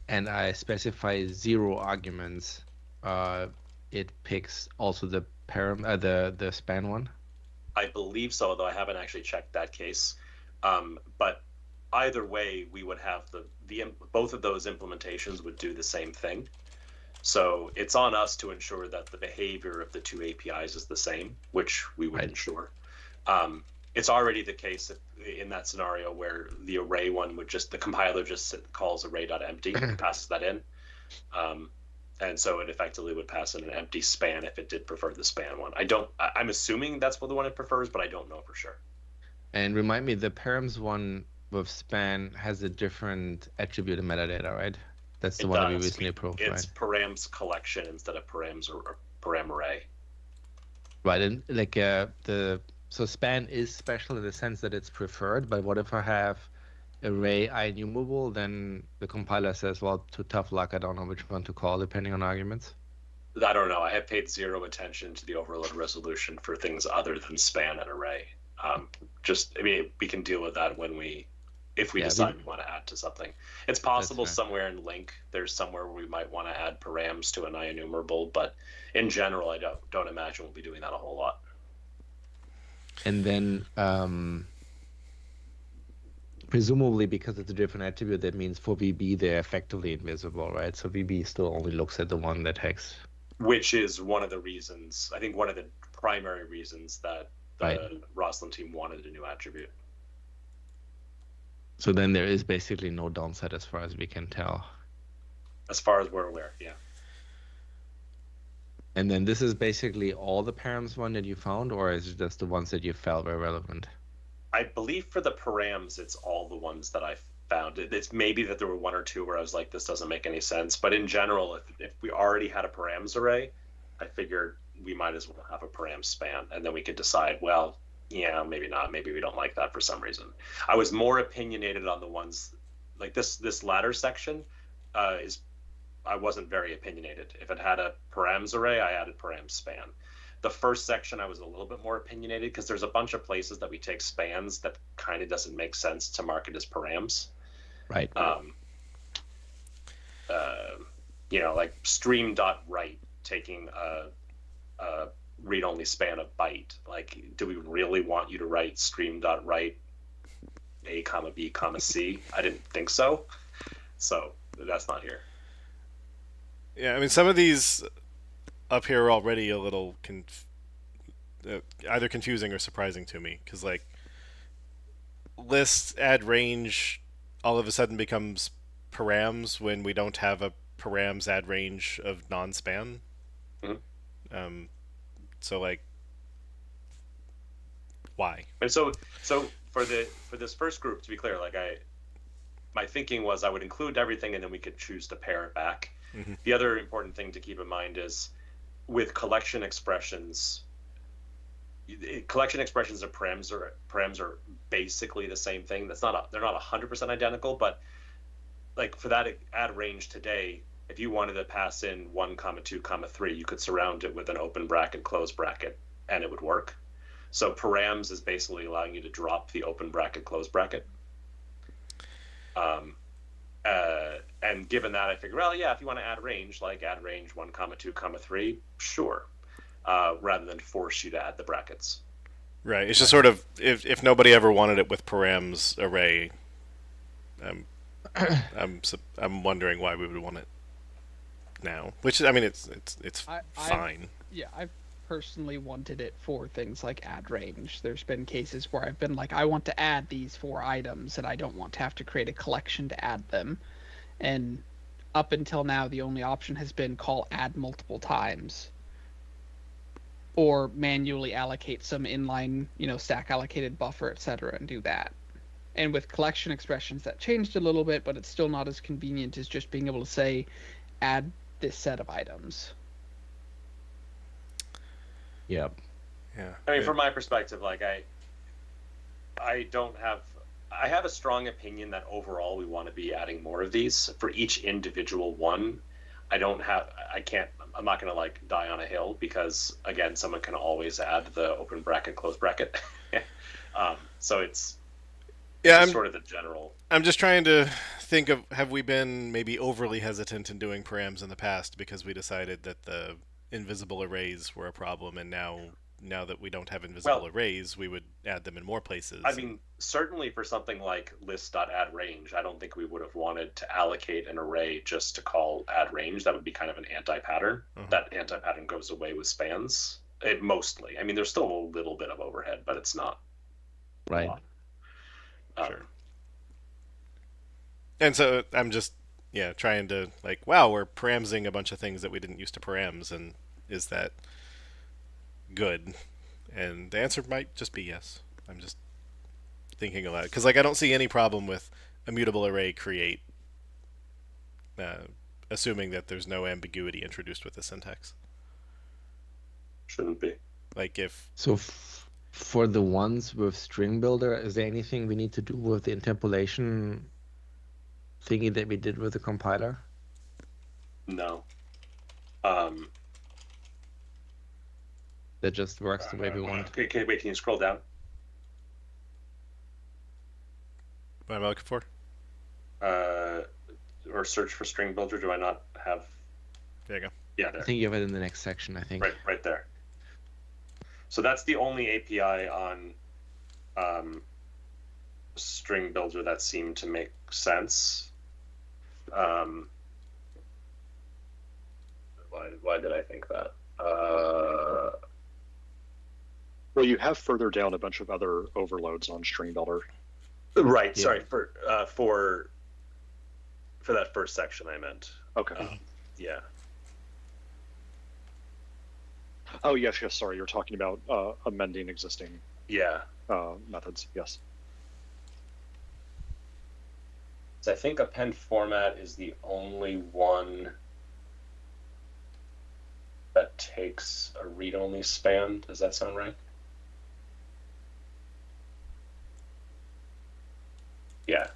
and I specify 0 arguments, it picks also the the span one? I believe so, though I haven't actually checked that case. But either way, we would have both of those implementations would do the same thing. So it's on us to ensure that the behavior of the two APIs is the same, which we would ensure. It's already the case in that scenario where the array one would the compiler just calls array.empty and passes that in. And so it effectively would pass in an empty span if it did prefer the span one. I'm assuming that's what the one it prefers, but I don't know for sure. And remind me, the params one with span has a different attribute in metadata, right? That's the one that we recently approved, right? It's params collection instead of params or param array. Right, and like so span is special in the sense that it's preferred, but what if I have array IEnumerable, then the compiler says, well, to tough luck, I don't know which one to call depending on arguments? I don't know. I have paid 0 attention to the overload resolution for things other than span and array. We can deal with that if we decide we want to add to something. It's possible somewhere in link, there's somewhere where we might want to add params to an IEnumerable, but in general, I don't imagine we'll be doing that a whole lot. And then presumably because it's a different attribute, that means for VB, they're effectively invisible, right? So VB still only looks at the one that takes. Which is one of the reasons, I think one of the primary reasons that the Roslyn team wanted a new attribute. So then there is basically no downside as far as we can tell. As far as we're aware, yeah. And then this is basically all the params one that you found, or is it just the ones that you felt were relevant? I believe for the params, it's all the ones that I found. It's maybe that there were 1 or 2 where I was like, this doesn't make any sense. But in general, if we already had a params array, I figured we might as well have a params span. And then we could decide, well, yeah, maybe not. Maybe we don't like that for some reason. I was more opinionated on the ones, like this latter section I wasn't very opinionated. If it had a params array, I added params span. The first section I was a little bit more opinionated because there's a bunch of places that we take spans that kind of doesn't make sense to mark it as params. Right. Like stream.write taking a read-only span of byte. Like, do we really want you to write stream.write A, B, C? I didn't think so. So that's not here. Yeah, I mean, some of these up here are already a little either confusing or surprising to me, because like lists add range all of a sudden becomes params when we don't have a params add range of non-span. Mm-hmm. So like, why? And so for this first group, to be clear, like my thinking was I would include everything and then we could choose to pare it back. Mm-hmm. The other important thing to keep in mind is with collection expressions and params are basically the same thing. They're not 100% identical, but like for that add range today, if you wanted to pass in 1, 2, 3, you could surround it with an open bracket, close bracket, and it would work. So params is basically allowing you to drop the open bracket, close bracket. And given that, I figure, well, yeah, if you want to add range, like add range 1, 2, 3, sure. Rather than force you to add the brackets. Right. It's just sort of if nobody ever wanted it with params array, I'm wondering why we would want it now. Which, I mean, it's fine. I've personally wanted it for things like add range. There's been cases where I've been like, I want to add these 4 items and I don't want to have to create a collection to add them. And up until now, the only option has been call add multiple times, or manually allocate some inline, stack allocated buffer, etc., and do that. And with collection expressions, that changed a little bit, but it's still not as convenient as just being able to say, add this set of items. Yep. Yeah. I mean, from my perspective, like I have a strong opinion that overall we want to be adding more of these for each individual one. I'm not going to like die on a hill because again, someone can always add the open bracket, close bracket. So it's sort of the general. I'm just trying to think of, have we been maybe overly hesitant in doing params in the past because we decided that the invisible arrays were a problem, and now that we don't have invisible arrays, we would add them in more places. I mean, certainly for something like list.addRange, I don't think we would have wanted to allocate an array just to call add range. That would be kind of an anti-pattern. Uh-huh. That anti-pattern goes away with spans. Mostly. I mean, there's still a little bit of overhead, but it's not. Right. Sure. And so I'm just, trying to like, wow, we're paramsing a bunch of things that we didn't used to params, and is that good? And the answer might just be yes. I'm just thinking aloud because like I don't see any problem with a mutable array create, assuming that there's no ambiguity introduced with the syntax. Shouldn't be. Like if for the ones with string builder, is there anything we need to do with the interpolation thingy that we did with the compiler? No. That just works the way we want. Okay, wait, can you scroll down? What am I looking for? Or search for string builder. Do I not have? There you go. Yeah, there. I think you have it in the next section, I think. Right there. So that's the only API on string builder that seemed to make sense. Why did I think that? Well, you have further down a bunch of other overloads on string builder. Right. Yeah. Sorry for that first section I meant. Okay. Yeah. Oh yes. Sorry, you're talking about amending existing methods. Yes. So I think append format is the only one that takes a read-only span. Does that sound right? Yeah.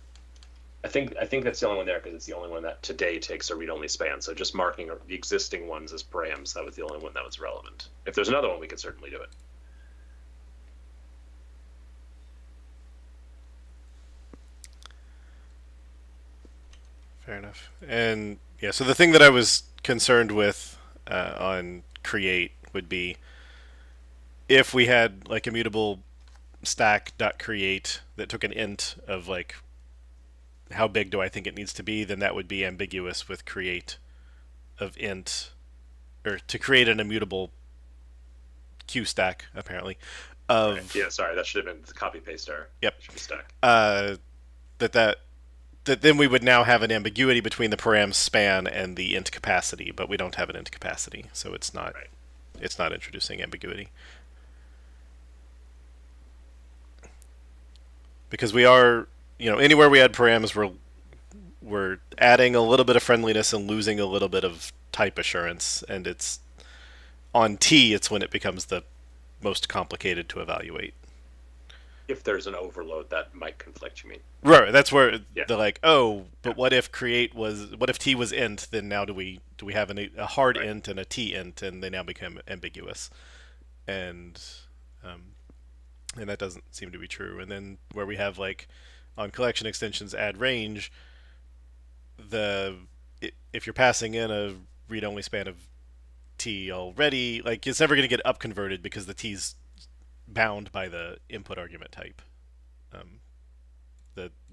I think that's the only one there because it's the only one that today takes a read-only span. So just marking the existing ones as params, that was the only one that was relevant. If there's another one, we could certainly do it. Fair enough. And yeah, so the thing that I was concerned with on create would be if we had like immutable stack.create that took an int of like how big do I think it needs to be, then that would be ambiguous with create of int, or to create an immutable Q stack apparently of Right. Yeah, sorry, that should have been the copy paste error. Yep. Should be stack. that then we would now have an ambiguity between the param span and the int capacity, but we don't have an int capacity, so it's not Right. it's not introducing ambiguity. Because we are, anywhere we add params, we're adding a little bit of friendliness and losing a little bit of type assurance, and it's on T, it's when it becomes the most complicated to evaluate. If there's an overload that might conflict, you mean? Right, that's where Yeah. they're like, oh, but what if T was int? Then now do we have a hard Right. int and a T int, and they now become ambiguous, and that doesn't seem to be true. And then where we have like on collection extensions add range, if you're passing in a read-only span of T already, like it's never going to get up converted because the T's bound by the input argument type.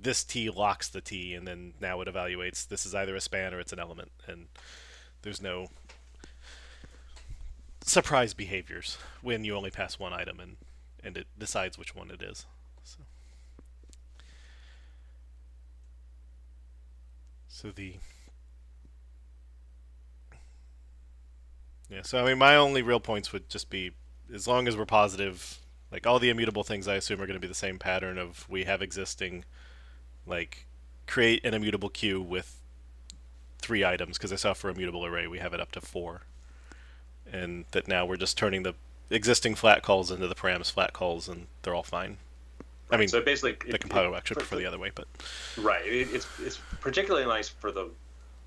This T locks the T, and then now it evaluates this is either a span or it's an element, and there's no surprise behaviors when you only pass one item and it decides which one it is. So I mean, my only real points would just be, as long as we're positive, like all the immutable things I assume are going to be the same pattern of we have existing, like create an immutable queue with 3 items, because I saw for immutable array we have it up to 4, and that now we're just turning the existing flat calls into the params flat calls, and they're all fine. Right. I mean, so basically, the compiler will actually prefer the other way, but right, it's particularly nice for the.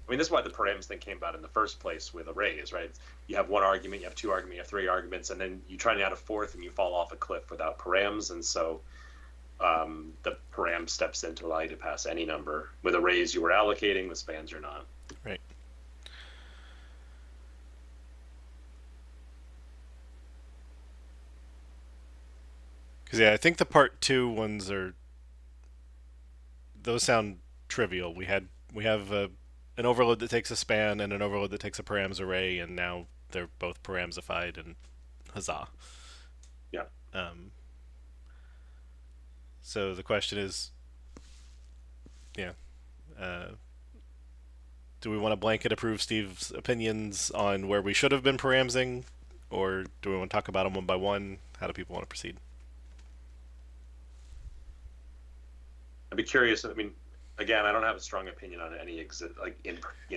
I mean, this is why the params thing came about in the first place with arrays, right? You have 1 argument, you have 2 arguments, you have 3 arguments, and then you try to add a 4th, and you fall off a cliff without params, and so the param steps in to allow you to pass any number. With arrays, you were allocating; with spans, you're not. right. Because I think the part 2 ones those sound trivial. We have an overload that takes a span and an overload that takes a params array, and now they're both paramsified, and huzzah. Yeah. So the question is, do we want to blanket approve Steve's opinions on where we should have been paramsing, or do we want to talk about them one by one? How do people want to proceed? I'd be curious. I mean, again, I don't have a strong opinion on any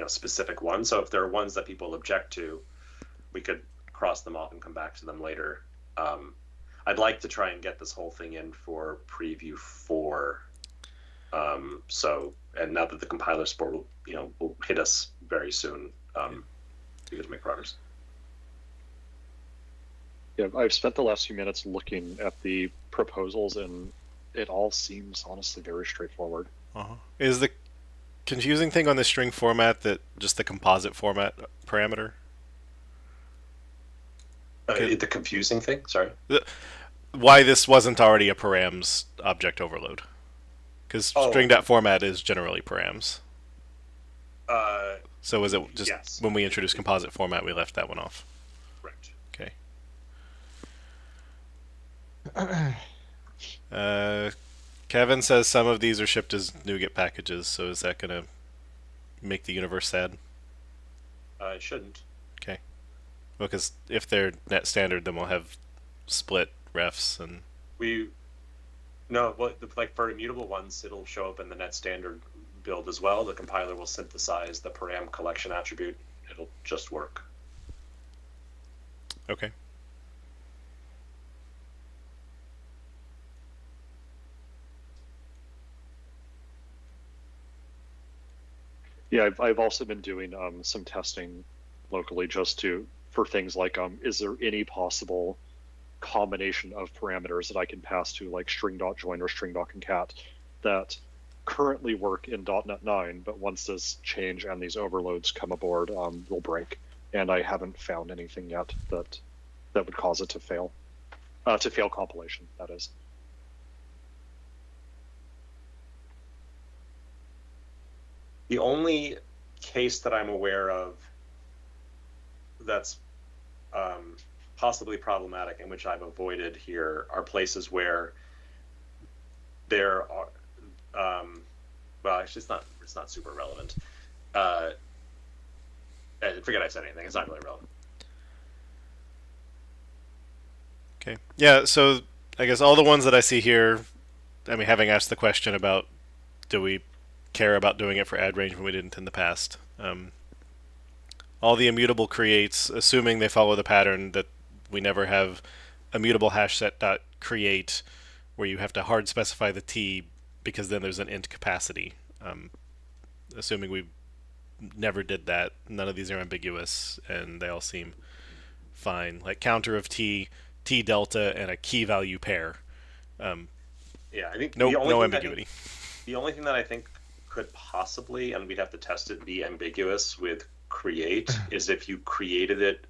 specific ones. So if there are ones that people object to, we could cross them off and come back to them later. I'd like to try and get this whole thing in for preview 4. And now that the compiler support will hit us very soon, we get to make progress. Yeah, I've spent the last few minutes looking at the proposals, and it all seems honestly very straightforward. Is the confusing thing on the string format that just the composite format parameter? The confusing thing? Sorry. Why this wasn't already a params object overload? Because string.format is generally params. So was it just yes. When we introduced composite format, we left that one off? Correct. Okay. Kevin says some of these are shipped as NuGet packages, so is that going to make the universe sad? It shouldn't. Okay. Because if they're net standard, then we'll have split refs and... for immutable ones, it'll show up in the net standard build as well. The compiler will synthesize the param collection attribute. It'll just work. Okay. Yeah, I've also been doing some testing locally just for things like is there any possible combination of parameters that I can pass to like string.join or string.concat that currently work in .NET 9, but once this change and these overloads come aboard, will break. And I haven't found anything yet that would cause it to fail compilation, that is. The only case that I'm aware of that's possibly problematic and which I've avoided here are places where there are, well, actually it's not super relevant. Forget I said anything, it's not really relevant. Okay. Yeah, so I guess all the ones that I see here, I mean, having asked the question about do we care about doing it for add range when we didn't in the past, all the immutable creates, assuming they follow the pattern that we never have immutable hash set dot create where you have to hard specify the t because then there's an int capacity. Assuming we never did that, none of these are ambiguous and they all seem fine. Like counter of t delta, and a key value pair. Yeah, I think no ambiguity. The only thing that I think could possibly, and we'd have to test it, be ambiguous with create is if you created it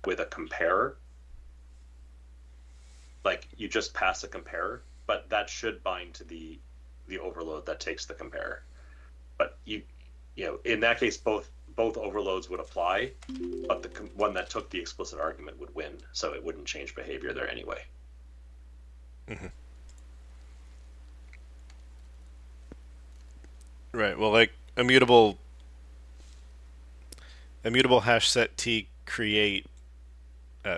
with a comparer. Like you just pass a comparer, but that should bind to the overload that takes the comparer. But you know, in that case, both overloads would apply, but the one that took the explicit argument would win, so it wouldn't change behavior there anyway. Mm-hmm. Right. Well, like immutable hash set t create.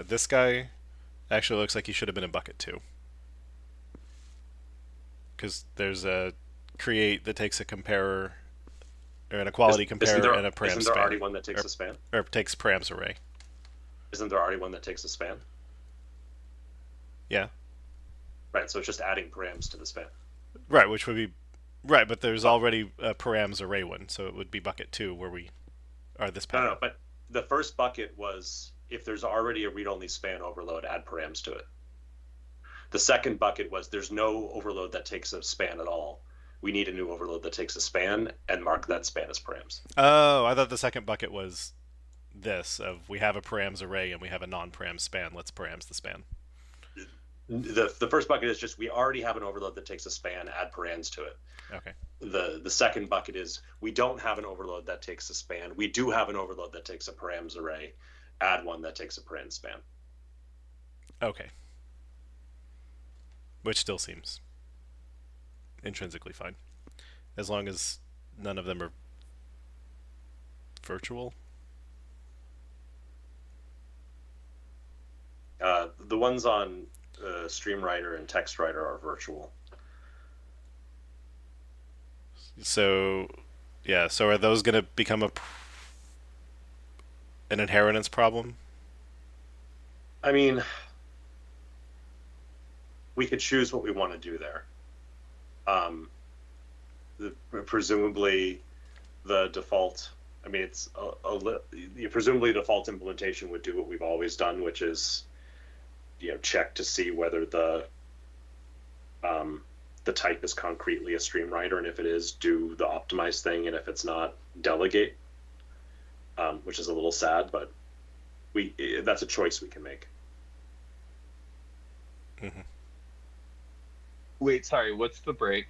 This guy actually looks like he should have been in bucket 2, because there's a create that takes a comparer or an equality comparer and a param span. Isn't there already one that takes a span? Or takes params array. Isn't there already one that takes a span? Yeah. Right, so it's just adding params to the span. Right, which would be right, but there's already a params array one, so it would be bucket 2 where we are this pattern. No, but the first bucket was if there's already a read-only span overload, add params to it. The second bucket was there's no overload that takes a span at all. We need a new overload that takes a span and mark that span as params. Oh, I thought the second bucket was this, of we have a params array and we have a non-param span, let's params the span. The first bucket is just we already have an overload that takes a span, add params to it. Okay. The second bucket is we don't have an overload that takes a span. We do have an overload that takes a params array, add one that takes a params span. Okay. Which still seems intrinsically fine, as long as none of them are virtual. The ones on StreamWriter and TextWriter are virtual. So, yeah. So are those going to become an inheritance problem? I mean, we could choose what we want to do there. Presumably, the default. I mean, it's presumably the default implementation would do what we've always done, which is, check to see whether the type is concretely a StreamWriter, and if it is, do the optimize thing, and if it's not, delegate. Which is a little sad, but that's a choice we can make. Mm-hmm. Wait, sorry, what's the break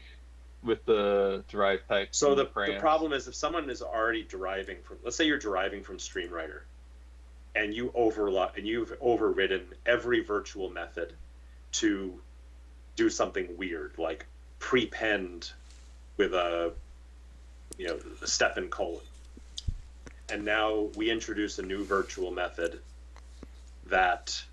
with the derived type? So the problem is if someone is already deriving from, let's say you're deriving from StreamWriter, and you've overridden every virtual method to do something weird, like prepend with a step and colon. And now we introduce a new virtual method that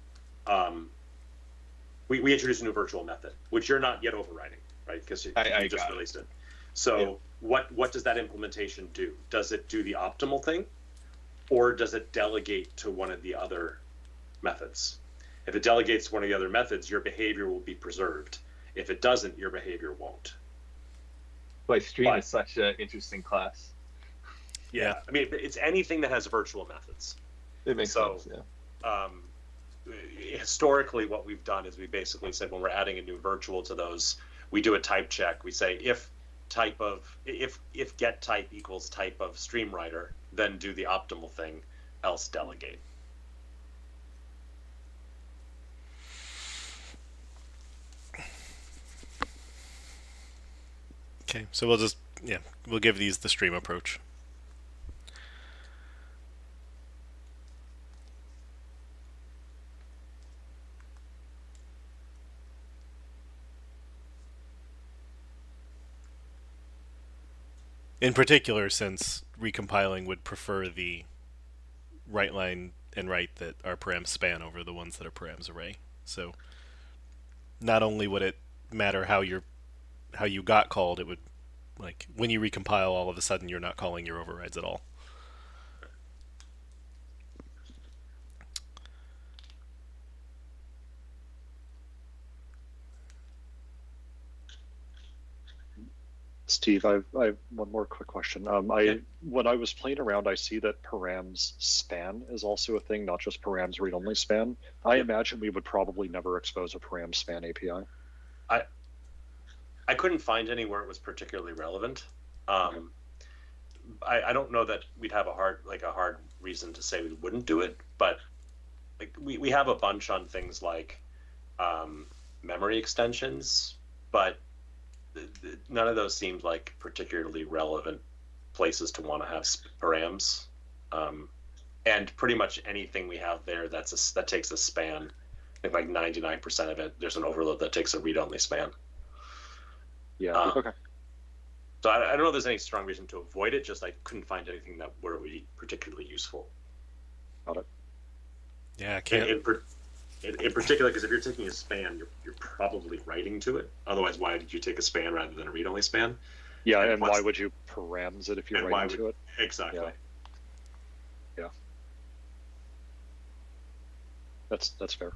we introduce a new virtual method, which you're not yet overriding, right? Because you just released it. So what does that implementation do? Does it do the optimal thing, or does it delegate to one of the other methods? If it delegates to one of the other methods, your behavior will be preserved. If it doesn't, your behavior won't. Stream is such an interesting class. Yeah. I mean, it's anything that has virtual methods. It makes sense. Yeah. Historically, what we've done is we basically said when we're adding a new virtual to those, we do a type check. We say if get type equals type of stream writer, then do the optimal thing, else delegate. Okay, so we'll give these the stream approach. In particular, since recompiling would prefer the right line and right that are params span over the ones that are params array. So not only would it matter how you got called, it would, like, when you recompile, all of a sudden you're not calling your overrides at all. Steve, I have one more quick question. When I was playing around, I see that params span is also a thing, not just params read-only span. I imagine we would probably never expose a params span API. I couldn't find any where it was particularly relevant. I don't know that we'd have a hard reason to say we wouldn't do it, but like we have a bunch on things like memory extensions, but none of those seemed like particularly relevant places to want to have params. And pretty much anything we have there that takes a span, I think like 99% of it, there's an overload that takes a read-only span. Yeah. Okay. So I don't know if there's any strong reason to avoid it. Just I couldn't find anything that would be particularly useful. Got it. Yeah, I can't. In particular, because if you're taking a span, you're probably writing to it. Otherwise, why did you take a span rather than a read-only span? Yeah, and why would you params it if you're writing to it? Exactly. Yeah. That's fair.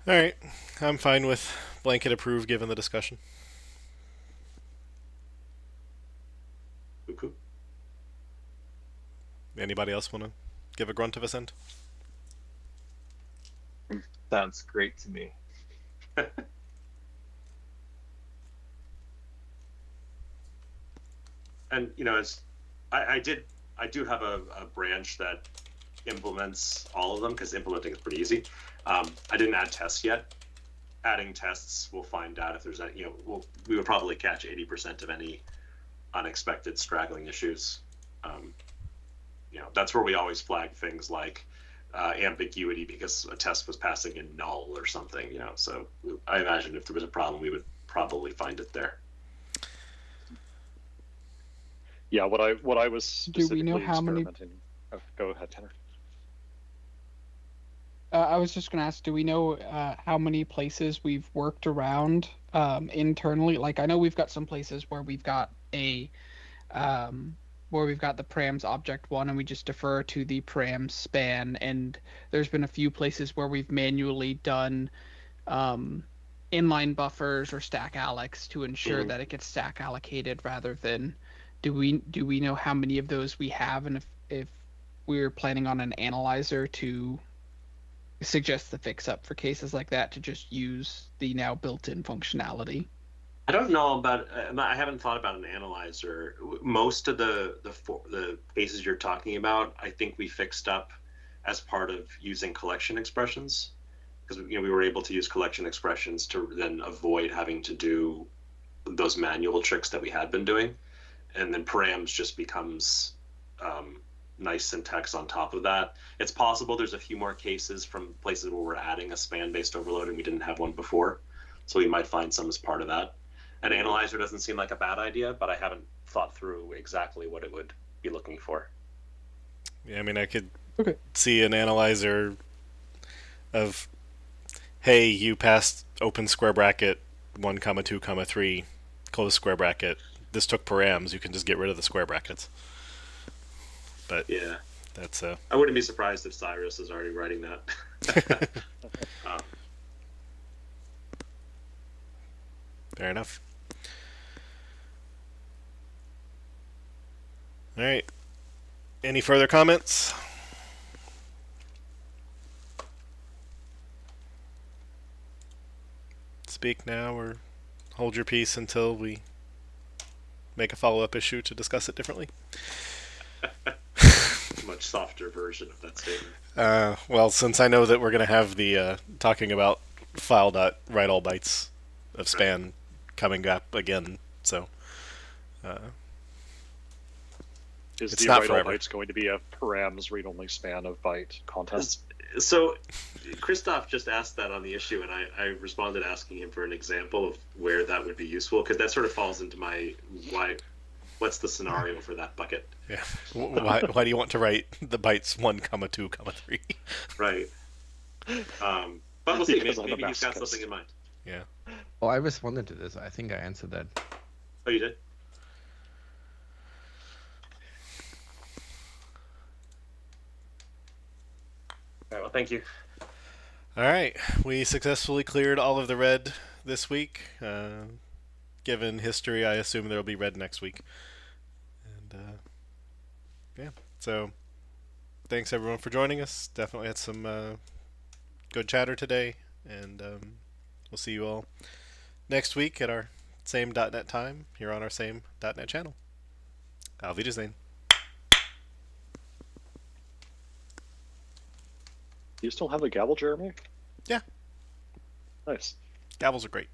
All right, I'm fine with blanket approve given the discussion. Cool. Anybody else want to give a grunt of assent? Sounds great to me. And I do have a branch that implements all of them because implementing is pretty easy. I didn't add tests yet. Adding tests, we'll find out if there's any. We would probably catch 80% of any unexpected straggling issues. That's where we always flag things like ambiguity because a test was passing in null or something. So I imagine if there was a problem, we would probably find it there. Yeah, what I was specifically do we know how many? Oh, go ahead, Tanner. I was just going to ask, do we know how many places we've worked around internally? Like, I know we've got some places where we've got the params object one, and we just defer to the params span. And there's been a few places where we've manually done inline buffers or stack allocs to ensure that it gets stack allocated rather than. Do we know how many of those we have, and if we're planning on an analyzer to suggest the fix-up for cases like that to just use the now built-in functionality? I don't know about. I haven't thought about an analyzer. Most of the cases you're talking about, I think we fixed up as part of using collection expressions, because we were able to use collection expressions to then avoid having to do those manual tricks that we had been doing. And then params just becomes nice syntax on top of that. It's possible there's a few more cases from places where we're adding a span-based overload and we didn't have one before, so we might find some as part of that. An analyzer doesn't seem like a bad idea, but I haven't thought through exactly what it would be looking for. Yeah, I mean, I could see an analyzer of, hey, you passed open square bracket 1, 2, 3, close square bracket. This took params. You can just get rid of the square brackets. But yeah, that's I wouldn't be surprised if Cyrus is already writing that. Fair enough. All right. Any further comments? Speak now or hold your peace until we make a follow-up issue to discuss it differently. Much softer version of that statement. Well, since I know that we're going to have the talking about file.write all bytes of span coming up again, so Is it's the not write all forever. bytes going to be a params read-only span of byte content? So, Christoph just asked that on the issue, and I responded asking him for an example of where that would be useful, because that sort of falls into my what's the scenario for that bucket? Yeah. Why do you want to write the bytes 1, 2, 3? Right. But we'll see. Because I'm Maybe a he's got masochist. something in mind. Yeah. Oh, I responded to this. I think I answered that. Oh, you did? All right, well, thank you. All right. We successfully cleared all of the red this week. Given history, I assume there will be red next week. And yeah. So thanks everyone for joining us. Definitely had some good chatter today, and we'll see you all next week at our same .NET time here on our same .NET channel. Auf Wiedersehen. Do you still have the gavel, Jeremy? Yeah. Nice. Gavels are great.